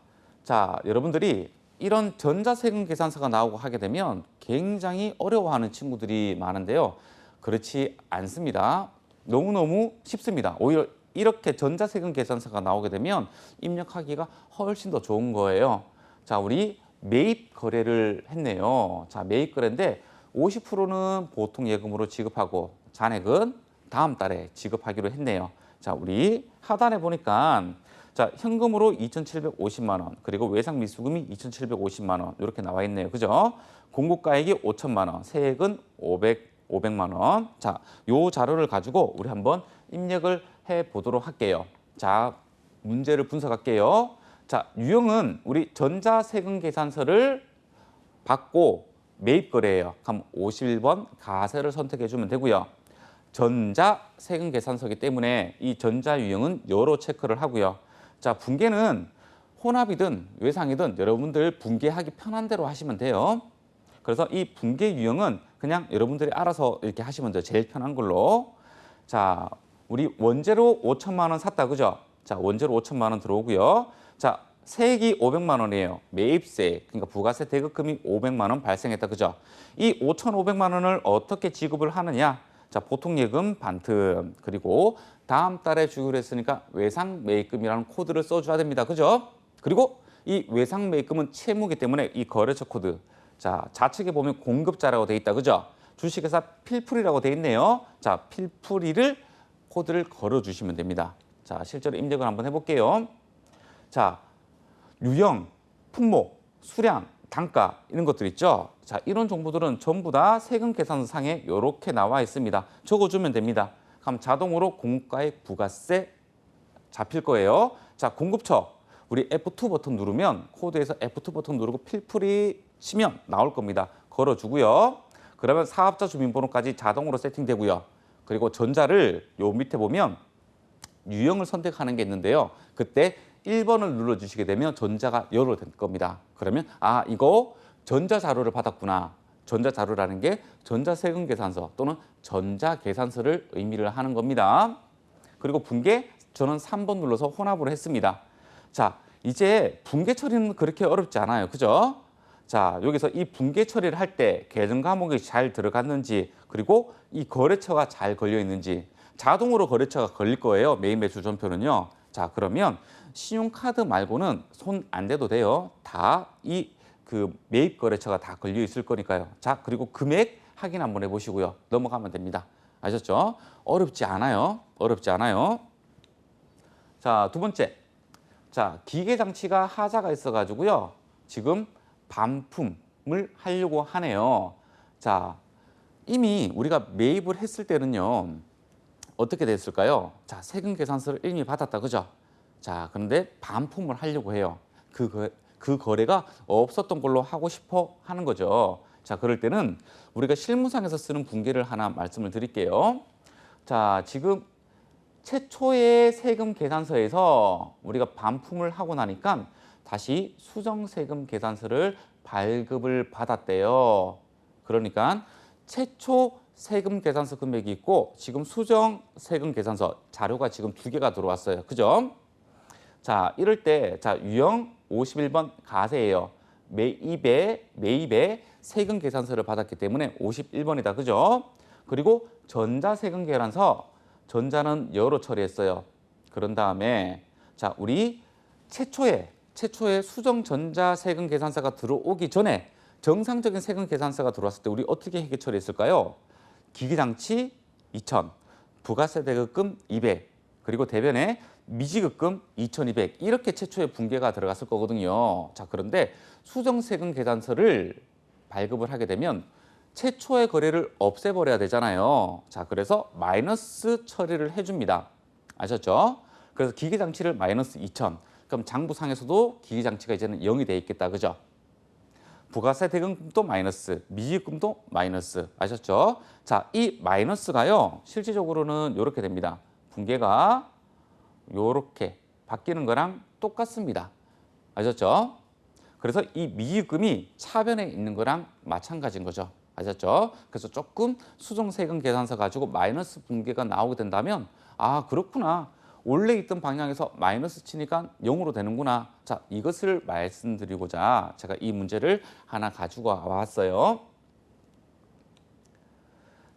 자, 여러분들이 이런 전자세금 계산서가 나오고 하게 되면 굉장히 어려워하는 친구들이 많은데요. 그렇지 않습니다. 너무너무 쉽습니다. 오히려 이렇게 전자세금 계산서가 나오게 되면 입력하기가 훨씬 더 좋은 거예요. 자, 우리 매입 거래를 했네요. 자, 매입 거래인데 50%는 보통 예금으로 지급하고 잔액은 다음 달에 지급하기로 했네요. 자, 우리 하단에 보니까 자, 현금으로 2,750만 원, 그리고 외상 미수금이 2,750만 원 이렇게 나와 있네요. 그죠? 공급가액이 5천만 원, 세액은 500만 원. 자, 요 자료를 가지고 우리 한번 입력을 해 보도록 할게요. 자, 문제를 분석할게요. 자, 유형은 우리 전자세금 계산서를 받고 매입 거래예요. 그럼 51번 가세를 선택해 주면 되고요. 전자세금 계산서이기 때문에 이 전자 유형은 여로 체크를 하고요. 자, 분계는 혼합이든 외상이든 여러분들 분계하기 편한 대로 하시면 돼요. 그래서 이 분계 유형은 그냥 여러분들이 알아서 이렇게 하시면 돼요. 제일 편한 걸로. 자, 우리 원재료 5천만 원 샀다. 그죠? 자, 원재료 5천만 원 들어오고요. 자, 세액이 500만 원이에요. 매입세, 그러니까 부가세 대급금이 500만 원 발생했다. 그죠? 이 5,500만 원을 어떻게 지급을 하느냐? 자, 보통 예금 반틈, 그리고 다음 달에 주기로 했으니까 외상 매입금이라는 코드를 써줘야 됩니다. 그죠? 그리고 이 외상 매입금은 채무이기 때문에 이 거래처 코드. 자, 좌측에 보면 공급자라고 돼 있다. 그죠? 주식회사 필풀이라고 돼 있네요. 자, 필풀이를 코드를 걸어주시면 됩니다. 자, 실제로 입력을 한번 해볼게요. 자, 유형, 품목, 수량, 단가 이런 것들 있죠. 자, 이런 정보들은 전부 다 세금 계산서상에 이렇게 나와 있습니다. 적어주면 됩니다. 그럼 자동으로 공과액 부가세 잡힐 거예요. 자, 공급처 우리 F2 버튼 누르면 코드에서 F2 버튼 누르고 필풀이 치면 나올 겁니다. 걸어주고요. 그러면 사업자 주민번호까지 자동으로 세팅되고요. 그리고 전자를 요 밑에 보면 유형을 선택하는 게 있는데요. 그때 1번을 눌러주시게 되면 전자가 열로 될 겁니다. 그러면 아, 이거 전자자료를 받았구나. 전자자료라는 게 전자세금계산서 또는 전자계산서를 의미를 하는 겁니다. 그리고 분계 저는 3번 눌러서 혼합을 했습니다. 자, 이제 분계 처리는 그렇게 어렵지 않아요. 그죠? 자, 여기서 이 분계 처리를 할 때 계정 과목이 잘 들어갔는지 그리고 이 거래처가 잘 걸려 있는지 자동으로 거래처가 걸릴 거예요. 매입 매출 전표는요. 자, 그러면 신용카드 말고는 손 안 대도 돼요. 다 이 매입 거래처가 다 걸려 있을 거니까요. 자, 그리고 금액 확인 한번 해보시고요. 넘어가면 됩니다. 아셨죠? 어렵지 않아요. 어렵지 않아요. 자, 두 번째. 자, 기계 장치가 하자가 있어가지고요. 지금 반품을 하려고 하네요. 자, 이미 우리가 매입을 했을 때는요. 어떻게 됐을까요? 자, 세금 계산서를 이미 받았다, 그죠? 자, 그런데 반품을 하려고 해요. 그 거래가 없었던 걸로 하고 싶어 하는 거죠. 자, 그럴 때는 우리가 실무상에서 쓰는 분계를 하나 말씀을 드릴게요. 자, 지금 최초의 세금 계산서에서 우리가 반품을 하고 나니까 다시 수정세금 계산서를 발급을 받았대요. 그러니까 최초 세금 계산서 금액이 있고 지금 수정 세금 계산서 자료가 지금 2개가 들어왔어요. 그죠? 자, 이럴 때 자, 유형 51번 가세예요. 매입에 세금 계산서를 받았기 때문에 51번이다. 그죠? 그리고 전자세금 계산서 전자는 여로 처리했어요. 그런 다음에 자, 우리 최초의 수정 전자세금 계산서가 들어오기 전에 정상적인 세금 계산서가 들어왔을 때 우리 어떻게 회계 처리했을까요? 기기장치 2,000, 부가세대급금 200, 그리고 대변에 미지급금 2,200 이렇게 최초의 분계가 들어갔을 거거든요. 자, 그런데 수정세금 계산서를 발급을 하게 되면 최초의 거래를 없애버려야 되잖아요. 자, 그래서 마이너스 처리를 해줍니다. 아셨죠? 그래서 기기장치를 마이너스 2,000. 그럼 장부상에서도 기기장치가 이제는 0이 돼 있겠다. 그죠? 부가세 대금도 마이너스, 미지급금도 마이너스. 아셨죠? 자, 이 마이너스가요. 실질적으로는 이렇게 됩니다. 분계가 이렇게 바뀌는 거랑 똑같습니다. 아셨죠? 그래서 이 미지급금이 차변에 있는 거랑 마찬가지인 거죠. 아셨죠? 그래서 조금 수정세금 계산서 가지고 마이너스 분계가 나오게 된다면 아, 그렇구나. 원래 있던 방향에서 마이너스 치니까 0으로 되는구나. 자, 이것을 말씀드리고자 제가 이 문제를 하나 가지고 왔어요.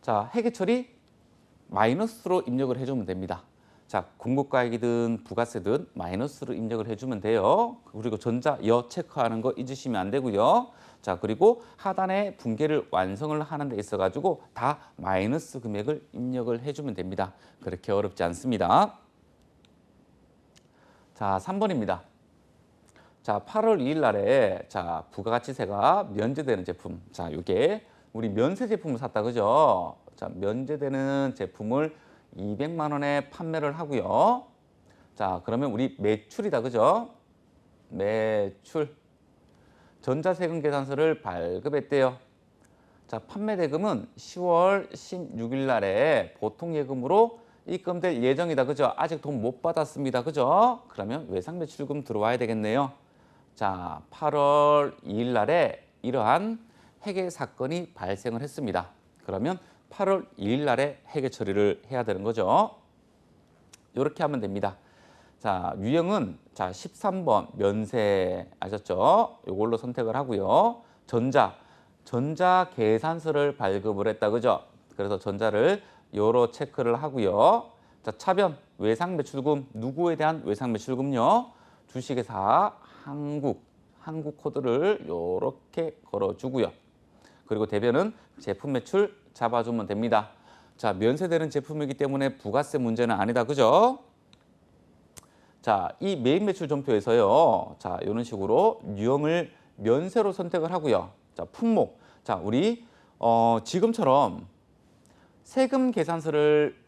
자, 회계처리 마이너스로 입력을 해주면 됩니다. 자, 공급가액이든 부가세든 마이너스로 입력을 해주면 돼요. 그리고 전자 여 체크하는 거 잊으시면 안 되고요. 자, 그리고 하단에 분계를 완성을 하는 데 있어가지고 다 마이너스 금액을 입력을 해주면 됩니다. 그렇게 어렵지 않습니다. 자, 3번입니다. 자, 8월 2일 날에 자, 부가가치세가 면제되는 제품. 자, 이게 우리 면세 제품을 샀다, 그죠? 자, 면제되는 제품을 200만 원에 판매를 하고요. 자, 그러면 우리 매출이다, 그죠? 매출. 전자세금 계산서를 발급했대요. 자, 판매 대금은 10월 16일 날에 보통 예금으로 입금될 예정이다, 그죠? 아직 돈 못 받았습니다, 그죠? 그러면 외상매출금 들어와야 되겠네요. 자, 8월 2일 날에 이러한 회계 사건이 발생을 했습니다. 그러면 8월 2일 날에 회계 처리를 해야 되는 거죠. 이렇게 하면 됩니다. 자, 유형은 자, 13번 면세 아셨죠? 이걸로 선택을 하고요. 전자 계산서를 발급을 했다, 그죠? 그래서 전자를 요로 체크를 하고요. 자, 차변 외상매출금 누구에 대한 외상매출금요? 주식회사 한국 코드를 요렇게 걸어주고요. 그리고 대변은 제품 매출 잡아주면 됩니다. 자, 면세되는 제품이기 때문에 부가세 문제는 아니다, 그죠? 자, 이 매입 매출 점표에서요. 자, 이런 식으로 유형을 면세로 선택을 하고요. 자, 품목. 자, 우리 지금처럼 세금 계산서를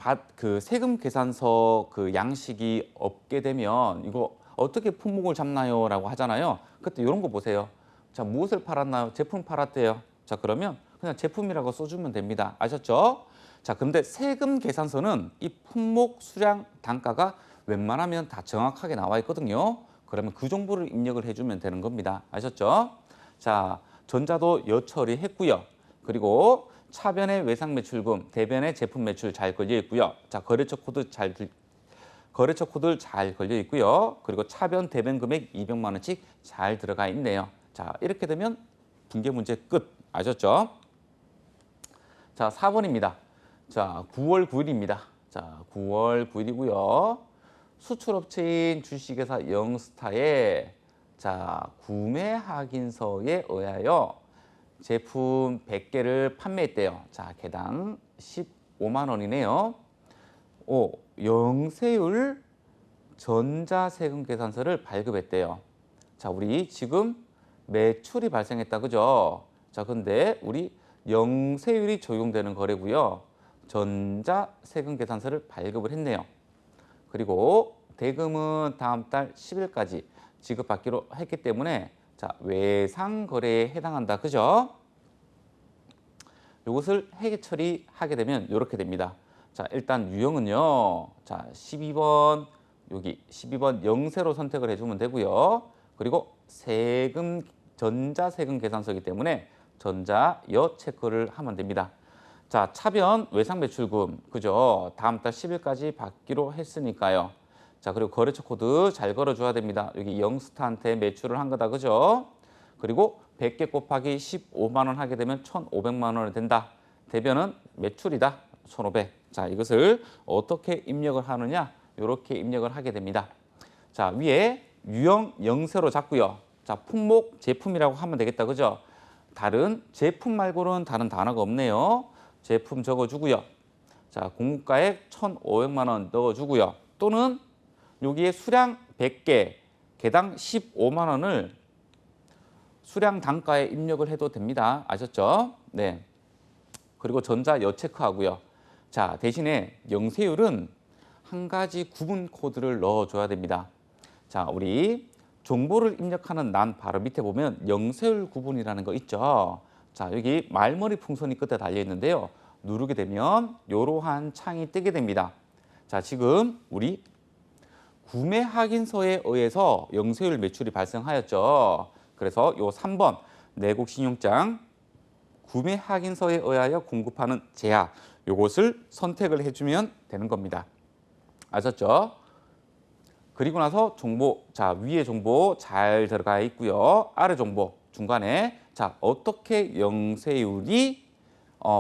세금 계산서 그 양식이 없게 되면 이거 어떻게 품목을 잡나요?라고 하잖아요. 그때 이런 거 보세요. 자, 무엇을 팔았나요? 제품 팔았대요. 자, 그러면 그냥 제품이라고 써주면 됩니다. 아셨죠? 자, 그런데 세금 계산서는 이 품목, 수량, 단가가 웬만하면 다 정확하게 나와 있거든요. 그러면 그 정보를 입력을 해주면 되는 겁니다. 아셨죠? 자, 전자도 여처리했고요. 그리고 차변의 외상 매출금, 대변의 제품 매출 잘 걸려 있고요. 자, 거래처 코드 잘 걸려 있고요. 그리고 차변 대변 금액 200만 원씩 잘 들어가 있네요. 자, 이렇게 되면 분계 문제 끝. 아셨죠? 자, 4번입니다. 자, 9월 9일입니다. 자, 9월 9일이고요. 수출업체인 주식회사 영스타의 자, 구매 확인서에 의하여 제품 100개를 판매했대요. 자, 개당 15만 원이네요. 영세율 전자세금 계산서를 발급했대요. 자, 우리 지금 매출이 발생했다, 그죠? 자, 근데 우리 영세율이 적용되는 거래고요. 전자세금 계산서를 발급을 했네요. 그리고 대금은 다음 달 10일까지 지급받기로 했기 때문에 자, 외상 거래에 해당한다, 그죠? 이것을 회계 처리하게 되면 이렇게 됩니다. 자, 일단 유형은요. 자, 12번 여기 12번 영세로 선택을 해주면 되고요. 그리고 세금 전자세금 계산서이기 때문에 전자여 체크를 하면 됩니다. 자, 차변 외상 매출금 그죠? 다음 달 10일까지 받기로 했으니까요. 자, 그리고 거래처 코드 잘 걸어줘야 됩니다. 여기 영스타한테 매출을 한 거다, 그죠? 그리고 100개 곱하기 15만 원 하게 되면 1,500만 원이 된다. 대변은 매출이다. 1,500. 자, 이것을 어떻게 입력을 하느냐? 이렇게 입력을 하게 됩니다. 자, 위에 유형 영세로 잡고요. 자, 품목 제품이라고 하면 되겠다, 그죠? 다른 제품 말고는 다른 단어가 없네요. 제품 적어주고요. 자, 공급가액 1,500만 원 넣어주고요. 또는 여기에 수량 100개, 개당 15만 원을 수량 단가에 입력을 해도 됩니다. 아셨죠? 네. 그리고 전자 여체크하고요. 자, 대신에 영세율은 한 가지 구분 코드를 넣어줘야 됩니다. 자, 우리 정보를 입력하는 난 바로 밑에 보면 영세율 구분이라는 거 있죠. 자, 여기 말머리 풍선이 끝에 달려 있는데요. 누르게 되면 이러한 창이 뜨게 됩니다. 자, 지금 우리 구매 확인서에 의해서 영세율 매출이 발생하였죠. 그래서 요 3번 내국 신용장 구매 확인서에 의하여 공급하는 제하 요것을 선택을 해주면 되는 겁니다. 아셨죠? 그리고 나서 정보, 자, 위에 정보 잘 들어가 있고요. 아래 정보 중간에 자, 어떻게 영세율이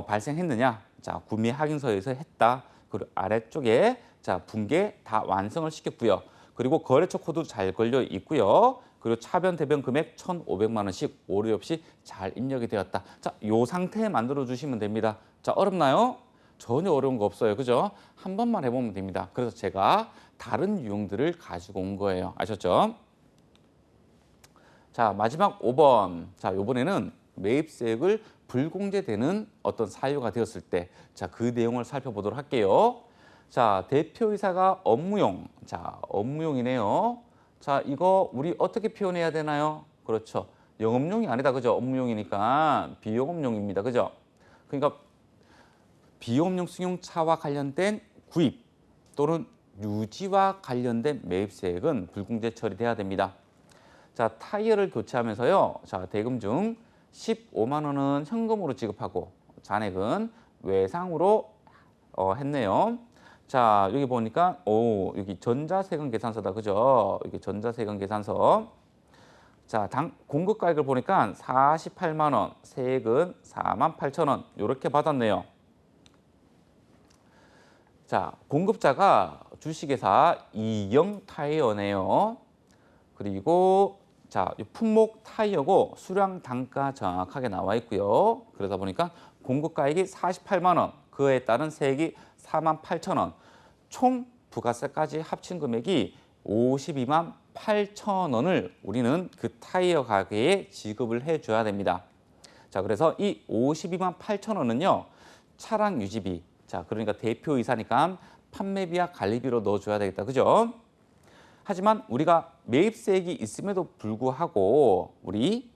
발생했느냐? 자, 구매 확인서에서 했다. 그리고 아래쪽에 자, 분계 다 완성을 시켰고요. 그리고 거래처 코드 잘 걸려 있고요. 그리고 차변 대변 금액 1,500만 원씩 오류 없이 잘 입력이 되었다. 자, 요 상태에 만들어 주시면 됩니다. 자, 어렵나요? 전혀 어려운 거 없어요. 그죠? 한 번만 해보면 됩니다. 그래서 제가 다른 유형들을 가지고 온 거예요. 아셨죠? 자, 마지막 5번. 자, 요번에는 매입세액을 불공제되는 어떤 사유가 되었을 때, 자, 그 내용을 살펴보도록 할게요. 자, 대표이사가 업무용. 자, 업무용이네요. 자, 이거 우리 어떻게 표현해야 되나요? 그렇죠. 영업용이 아니다. 그죠? 업무용이니까 비영업용입니다. 그죠? 그러니까 비영업용 승용차와 관련된 구입 또는 유지와 관련된 매입세액은 불공제 처리돼야 됩니다. 자, 타이어를 교체하면서요. 자, 대금 중 15만 원은 현금으로 지급하고 잔액은 외상으로 했네요. 자, 여기 보니까 여기 전자세금 계산서다. 그죠? 여기 전자세금 계산서. 자, 공급가액을 보니까 48만 원, 세액은 48,000원 이렇게 받았네요. 자, 공급자가 주식회사 이영타이어네요. 그리고 자, 품목 타이어고 수량 단가 정확하게 나와 있고요. 그러다 보니까 공급가액이 48만 원, 그에 따른 세액이 48,000원, 총 부가세까지 합친 금액이 52만 8천 원을 우리는 그 타이어 가게에 지급을 해줘야 됩니다. 자, 그래서 이 52만 8천 원은요, 차량 유지비, 자, 그러니까 대표이사니까 판매비와 관리비로 넣어줘야 되겠다, 그죠? 하지만 우리가 매입세액이 있음에도 불구하고 우리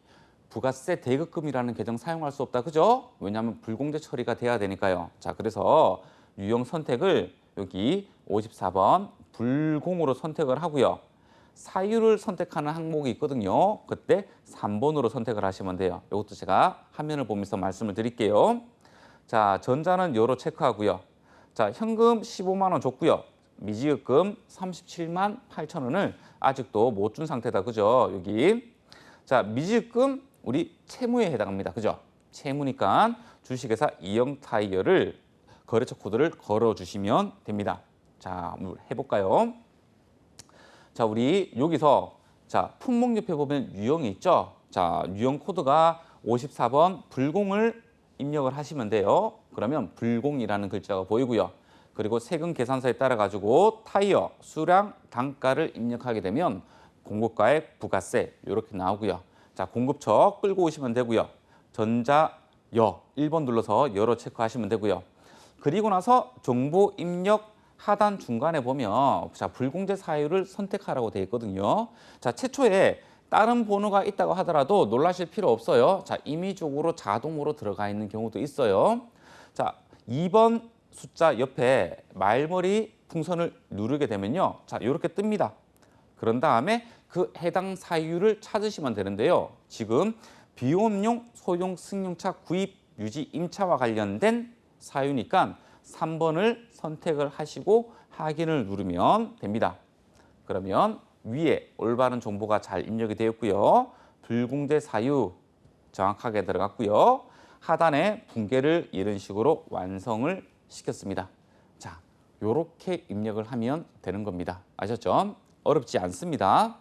부가세 대급금이라는 계정 사용할 수 없다, 그죠? 왜냐하면 불공제 처리가 돼야 되니까요. 자, 그래서 유형 선택을 여기 54번 불공으로 선택을 하고요. 사유를 선택하는 항목이 있거든요. 그때 3번으로 선택을 하시면 돼요. 이것도 제가 화면을 보면서 말씀을 드릴게요. 자, 전자는 요로 체크하고요. 자, 현금 15만 원 줬고요. 미지급금 37만 8천 원을 아직도 못 준 상태다, 그죠? 여기. 자, 미지급금 우리 채무에 해당합니다, 그죠? 채무니까 주식회사 이영 타이어를 거래처 코드를 걸어주시면 됩니다. 자, 한번 해볼까요? 자, 우리 여기서 자, 품목 옆에 보면 유형이 있죠? 자, 유형 코드가 54번 불공을 입력을 하시면 돼요. 그러면 불공이라는 글자가 보이고요. 그리고 세금 계산서에 따라 가지고 타이어 수량 단가를 입력하게 되면 공급가액 부가세 이렇게 나오고요. 자, 공급처 끌고 오시면 되고요. 전자 여 1번 눌러서 여로 체크하시면 되고요. 그리고 나서 정보 입력 하단 중간에 보면 자, 불공제 사유를 선택하라고 되어 있거든요. 자, 최초에 다른 번호가 있다고 하더라도 놀라실 필요 없어요. 자, 임의적으로 자동으로 들어가 있는 경우도 있어요. 자, 2번 숫자 옆에 말머리 풍선을 누르게 되면요. 자, 이렇게 뜹니다. 그런 다음에 그 해당 사유를 찾으시면 되는데요. 지금 비용용 소형 승용차 구입 유지 임차와 관련된 사유니까 3번을 선택을 하시고 확인을 누르면 됩니다. 그러면 위에 올바른 정보가 잘 입력이 되었고요. 불공제 사유 정확하게 들어갔고요. 하단에 붕괴를 이런 식으로 완성을 시켰습니다. 자, 요렇게 입력을 하면 되는 겁니다. 아셨죠? 어렵지 않습니다.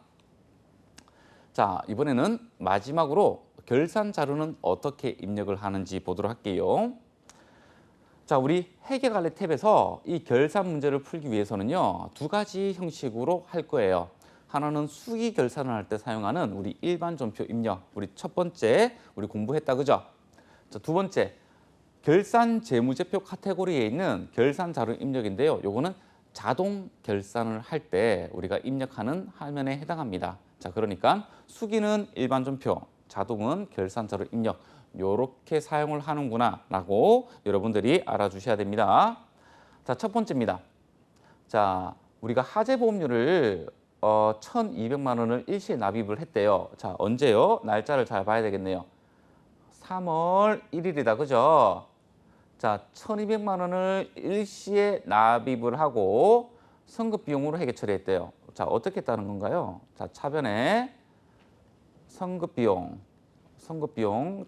자, 이번에는 마지막으로 결산 자료는 어떻게 입력을 하는지 보도록 할게요. 자, 우리 회계관리 탭에서 이 결산 문제를 풀기 위해서는요, 두 가지 형식으로 할 거예요. 하나는 수기 결산을 할 때 사용하는 우리 일반 전표 입력, 우리 첫 번째 우리 공부했다, 그죠? 자, 두 번째 결산 재무제표 카테고리에 있는 결산 자료 입력인데요. 요거는 자동 결산을 할 때 우리가 입력하는 화면에 해당합니다. 자, 그러니까 수기는 일반 전표, 자동은 결산 자료 입력. 요렇게 사용을 하는구나 라고 여러분들이 알아주셔야 됩니다. 자, 첫 번째입니다. 자, 우리가 하재보험료를 1,200만 원을 일시에 납입을 했대요. 자, 언제요? 날짜를 잘 봐야 되겠네요. 3월 1일이다, 그죠? 자, 1,200만 원을 일시에 납입을 하고 선급 비용으로 회계 처리했대요. 자, 어떻게 했다는 건가요? 자, 차변에 선급 비용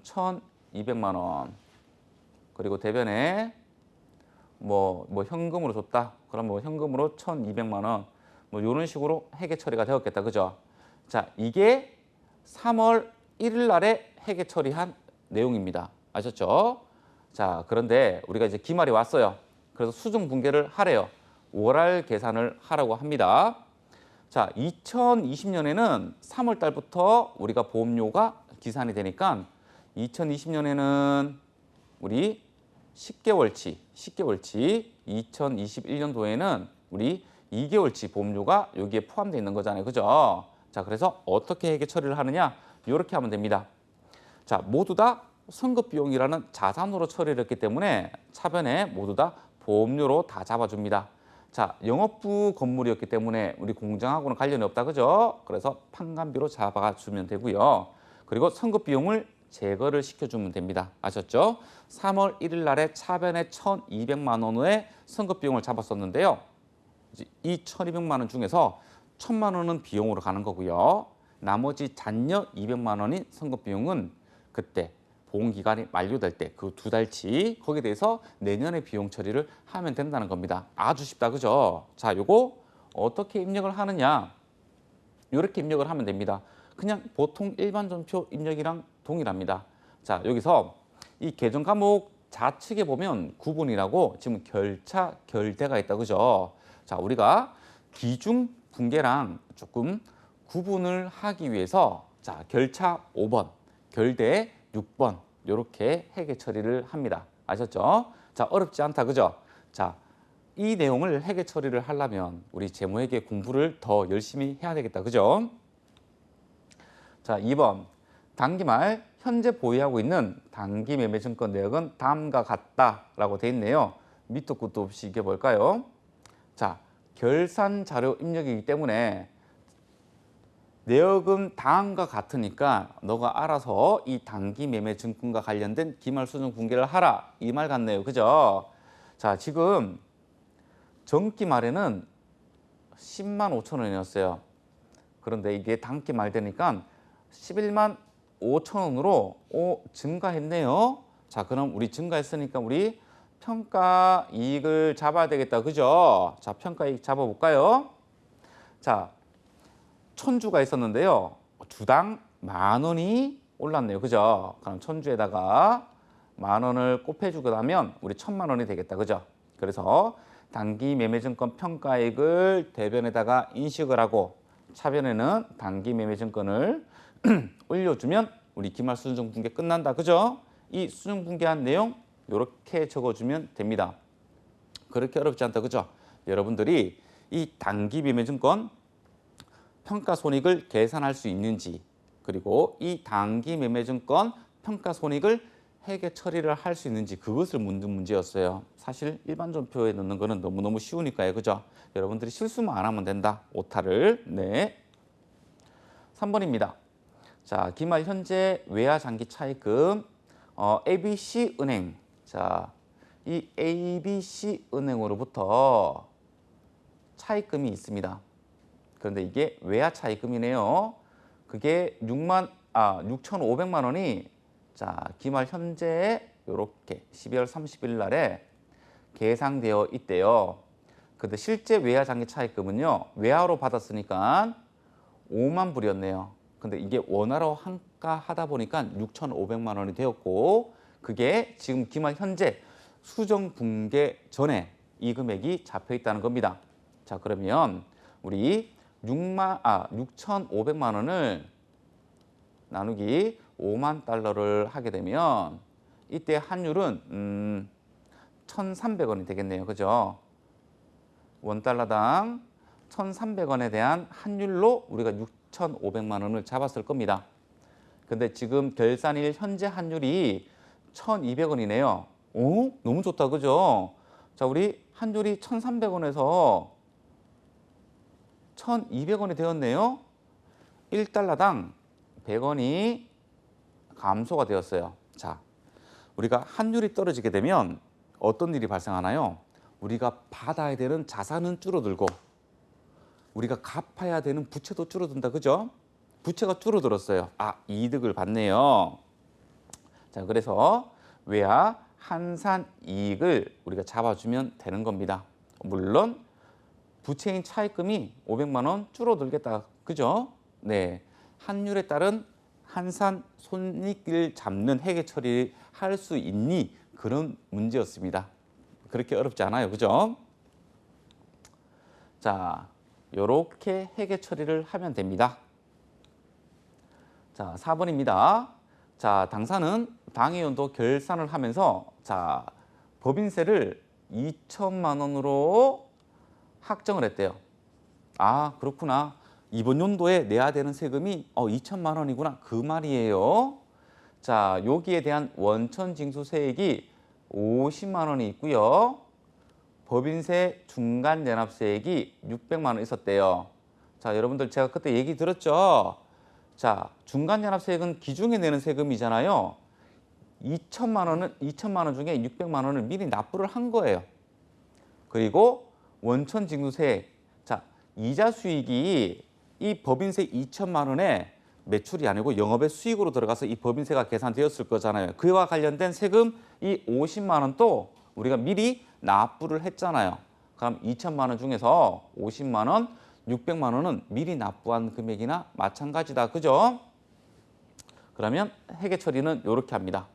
1,200만 원. 그리고 대변에 뭐 현금으로 줬다. 그럼 뭐 현금으로 1,200만 원. 뭐 이런 식으로 회계 처리가 되었겠다, 그죠? 자, 이게 3월 1일 날에 회계 처리한 내용입니다. 아셨죠? 자, 그런데 우리가 이제 기말이 왔어요. 그래서 수중 분계를 하래요. 월할 계산을 하라고 합니다. 자, 2020년에는 3월 달부터 우리가 보험료가 기산이 되니까 2020년에는 우리 10개월치, 2021년도에는 우리 2개월치 보험료가 여기에 포함되어 있는 거잖아요, 그죠? 자, 그래서 어떻게 회계 처리를 하느냐? 이렇게 하면 됩니다. 자, 모두 다 선급 비용이라는 자산으로 처리를 했기 때문에 차변에 모두 다 보험료로 다 잡아줍니다. 자, 영업부 건물이었기 때문에 우리 공장하고는 관련이 없다, 그죠? 그래서 판관비로 잡아주면 되고요. 그리고 선급 비용을 제거를 시켜주면 됩니다. 아셨죠? 3월 1일 날에 차변에 1,200만 원의 선급 비용을 잡았었는데요. 이 1,200만 원 중에서 1,000만 원은 비용으로 가는 거고요. 나머지 잔여 200만 원인 선급 비용은 그때 보험기간이 만료될 때 그 2달치 거기에 대해서 내년에 비용 처리를 하면 된다는 겁니다. 아주 쉽다, 그죠? 자, 요거 어떻게 입력을 하느냐? 이렇게 입력을 하면 됩니다. 그냥 보통 일반 전표 입력이랑 동일합니다. 자, 여기서 이 계정 과목 좌측에 보면 구분이라고 지금 결차, 결대가 있다, 그죠? 자, 우리가 기중 분계랑 조금 구분을 하기 위해서 자, 결차 5번, 결대 6번 이렇게 회계 처리를 합니다. 아셨죠? 자, 어렵지 않다, 그죠? 자, 이 내용을 회계 처리를 하려면 우리 재무회계 공부를 더 열심히 해야 되겠다, 그죠? 자, 2번. 당기말 현재 보유하고 있는 당기 매매 증권 내역은 다음과 같다라고 돼 있네요. 밑도 끝도 없이 이게 뭘까요? 자, 결산 자료 입력이기 때문에 내역은 다음과 같으니까 너가 알아서 이 당기 매매 증권과 관련된 기말 수정 분계를 하라 이 말 같네요. 그죠? 자, 지금 전기 말에는 10만 5천 원이었어요. 그런데 이게 단기 말 되니까 11만 5천 원으로 증가했네요. 자, 그럼 우리 증가했으니까 우리 평가 이익을 잡아야 되겠다. 그죠? 자, 평가 이익 잡아볼까요? 자, 1000주가 있었는데요. 주당 10,000원이 올랐네요. 그죠? 그럼 1000주에다가 10,000원을 곱해주고 나면 우리 1,000만 원이 되겠다. 그죠? 그래서 단기 매매증권 평가이익을 대변에다가 인식을 하고 차변에는 단기 매매증권을 올려주면 우리 기말 수정 분계 끝난다. 그죠? 이 수정 분계한 내용 이렇게 적어주면 됩니다. 그렇게 어렵지 않다. 그죠? 여러분들이 이 단기 매매증권 평가 손익을 계산할 수 있는지 그리고 이 단기 매매증권 평가 손익을 회계 처리를 할 수 있는지 그것을 묻는 문제였어요. 사실 일반 전표에 넣는 거는 너무너무 쉬우니까요. 그죠? 여러분들이 실수만 안 하면 된다. 오타를. 네. 3번입니다. 자, 기말 현재 외화 장기 차입금 ABC 은행. 자, 이 ABC 은행으로부터 차입금이 있습니다. 그런데 이게 외화 차입금이네요. 그게 6,500만 원이 자, 기말 현재에 이렇게 12월 30일 날에 계상되어 있대요. 근데 실제 외화 장기 차입금은요. 외화로 받았으니까 5만 불이었네요. 근데 이게 원화로 환가하다 보니까 6,500만 원이 되었고 그게 지금 기말 현재 수정 분계 전에 이 금액이 잡혀 있다는 겁니다. 자, 그러면 우리 6,500만 원을 나누기 5만 달러를 하게 되면 이때 환율은 1,300원이 되겠네요. 그죠? 원달러당 1,300원에 대한 환율로 우리가 6,500만 원을 잡았을 겁니다. 근데 지금 결산일 현재 환율이 1,200원이네요. 오, 너무 좋다. 그죠? 자, 우리 환율이 1,300원에서 1,200원이 되었네요. 1달러당 100원이 감소가 되었어요. 자, 우리가 환율이 떨어지게 되면 어떤 일이 발생하나요? 우리가 받아야 되는 자산은 줄어들고 우리가 갚아야 되는 부채도 줄어든다. 그죠? 부채가 줄어들었어요. 아, 이득을 받네요. 자, 그래서 외화 환산 이익을 우리가 잡아주면 되는 겁니다. 물론 부채인 차입금이 500만 원 줄어들겠다. 그죠? 네. 환율에 따른 환산 손익을 잡는 회계 처리할 수 있니? 그런 문제였습니다. 그렇게 어렵지 않아요. 그죠? 자, 요렇게 회계 처리를 하면 됩니다. 자, 4번입니다. 자, 당사는 당해연도 결산을 하면서 자, 법인세를 2천만 원으로 확정을 했대요. 아, 그렇구나. 이번 연도에 내야 되는 세금이 2천만 원이구나. 그 말이에요. 자, 여기에 대한 원천징수세액이 50만 원이 있고요. 법인세 중간연합세액이 600만 원 있었대요. 자, 여러분들 제가 그때 얘기 들었죠? 자, 중간연합세액은 기중에 내는 세금이잖아요. 2천만 원 중에 600만 원을 미리 납부를 한 거예요. 그리고 원천징수세액, 자, 이자 수익이 이 법인세 2천만 원에 매출이 아니고 영업의 수익으로 들어가서 이 법인세가 계산되었을 거잖아요. 그와 관련된 세금 이 50만 원도 우리가 미리 납부를 했잖아요. 그럼 2천만 원 중에서 50만 원, 600만 원은 미리 납부한 금액이나 마찬가지다. 그죠? 그러면 회계 처리는 이렇게 합니다.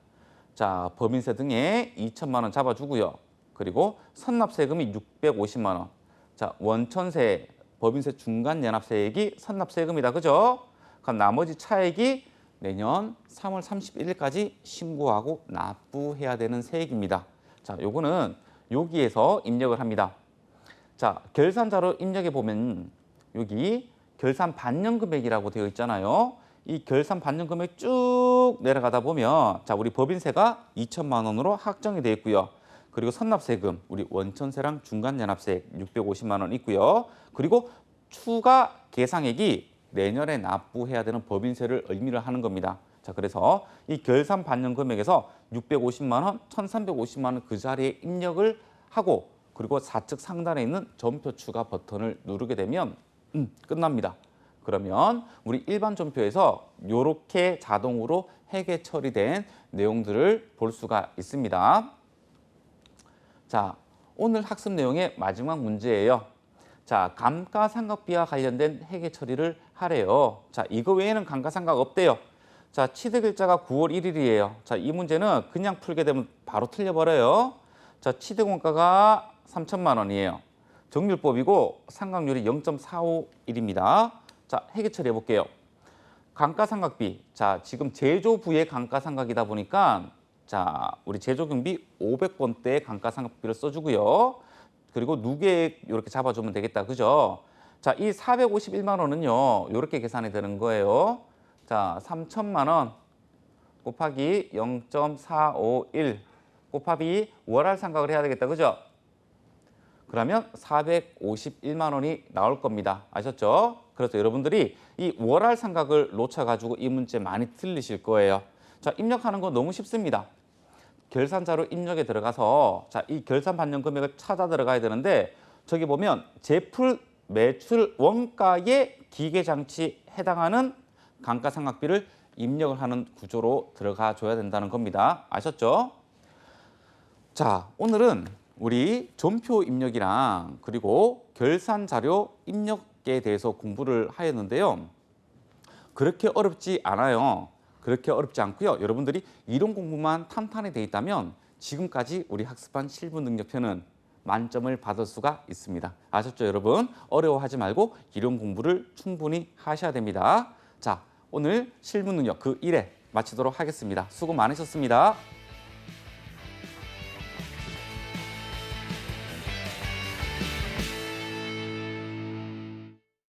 자, 법인세 등에 2천만 원 잡아주고요. 그리고 선납세금이 650만 원. 자, 원천세 법인세 중간연합세액이 선납세금이다. 그죠? 그럼 나머지 차액이 내년 3월 31일까지 신고하고 납부해야 되는 세액입니다. 자, 요거는 여기에서 입력을 합니다. 자, 결산자료 입력해 보면 여기 결산 반영 금액이라고 되어 있잖아요. 이 결산 반영 금액 쭉 내려가다 보면 자, 우리 법인세가 2천만 원으로 확정이 되어 있고요. 그리고 선납세금, 우리 원천세랑 중간연합세액 650만 원 있고요. 그리고 추가 계상액이 내년에 납부해야 되는 법인세를 의미를 하는 겁니다. 자, 그래서 이 결산 반영 금액에서 650만 원, 1,350만 원 그 자리에 입력을 하고 그리고 좌측 상단에 있는 전표 추가 버튼을 누르게 되면 끝납니다. 그러면 우리 일반 전표에서 이렇게 자동으로 회계 처리된 내용들을 볼 수가 있습니다. 자, 오늘 학습 내용의 마지막 문제예요. 자, 감가상각비와 관련된 회계 처리를 하래요. 자, 이거 외에는 감가상각 없대요. 자, 취득일자가 9월 1일이에요. 자, 이 문제는 그냥 풀게 되면 바로 틀려버려요. 자, 취득원가가 3천만 원이에요. 정률법이고 상각률이 0.451입니다. 자, 회계 처리해 볼게요. 감가상각비. 자, 지금 제조부의 감가상각이다 보니까 자, 우리 제조경비 500번대의 감가상각비를 써주고요. 그리고 누계액 이렇게 잡아주면 되겠다. 그죠? 자, 이 451만 원은요. 이렇게 계산이 되는 거예요. 자, 3천만 원 곱하기 0.451 곱하기 월할 상각을 해야 되겠다. 그죠? 그러면 451만 원이 나올 겁니다. 아셨죠? 그래서 여러분들이 이 월할 상각을 놓쳐가지고 이 문제 많이 틀리실 거예요. 자, 입력하는 거 너무 쉽습니다. 결산자료 입력에 들어가서 자, 이 결산 반영 금액을 찾아 들어가야 되는데 저기 보면 제품 매출 원가의 기계장치에 해당하는 감가상각비를 입력을 하는 구조로 들어가 줘야 된다는 겁니다. 아셨죠? 자, 오늘은 우리 전표 입력이랑 그리고 결산자료 입력에 대해서 공부를 하였는데요. 그렇게 어렵지 않아요. 그렇게 어렵지 않고요. 여러분들이 이론 공부만 탄탄히 돼 있다면 지금까지 우리 학습한 실무 능력표는 만점을 받을 수가 있습니다. 아셨죠, 여러분? 어려워하지 말고 이론 공부를 충분히 하셔야 됩니다. 자, 오늘 실무 능력 그 1회 마치도록 하겠습니다. 수고 많으셨습니다.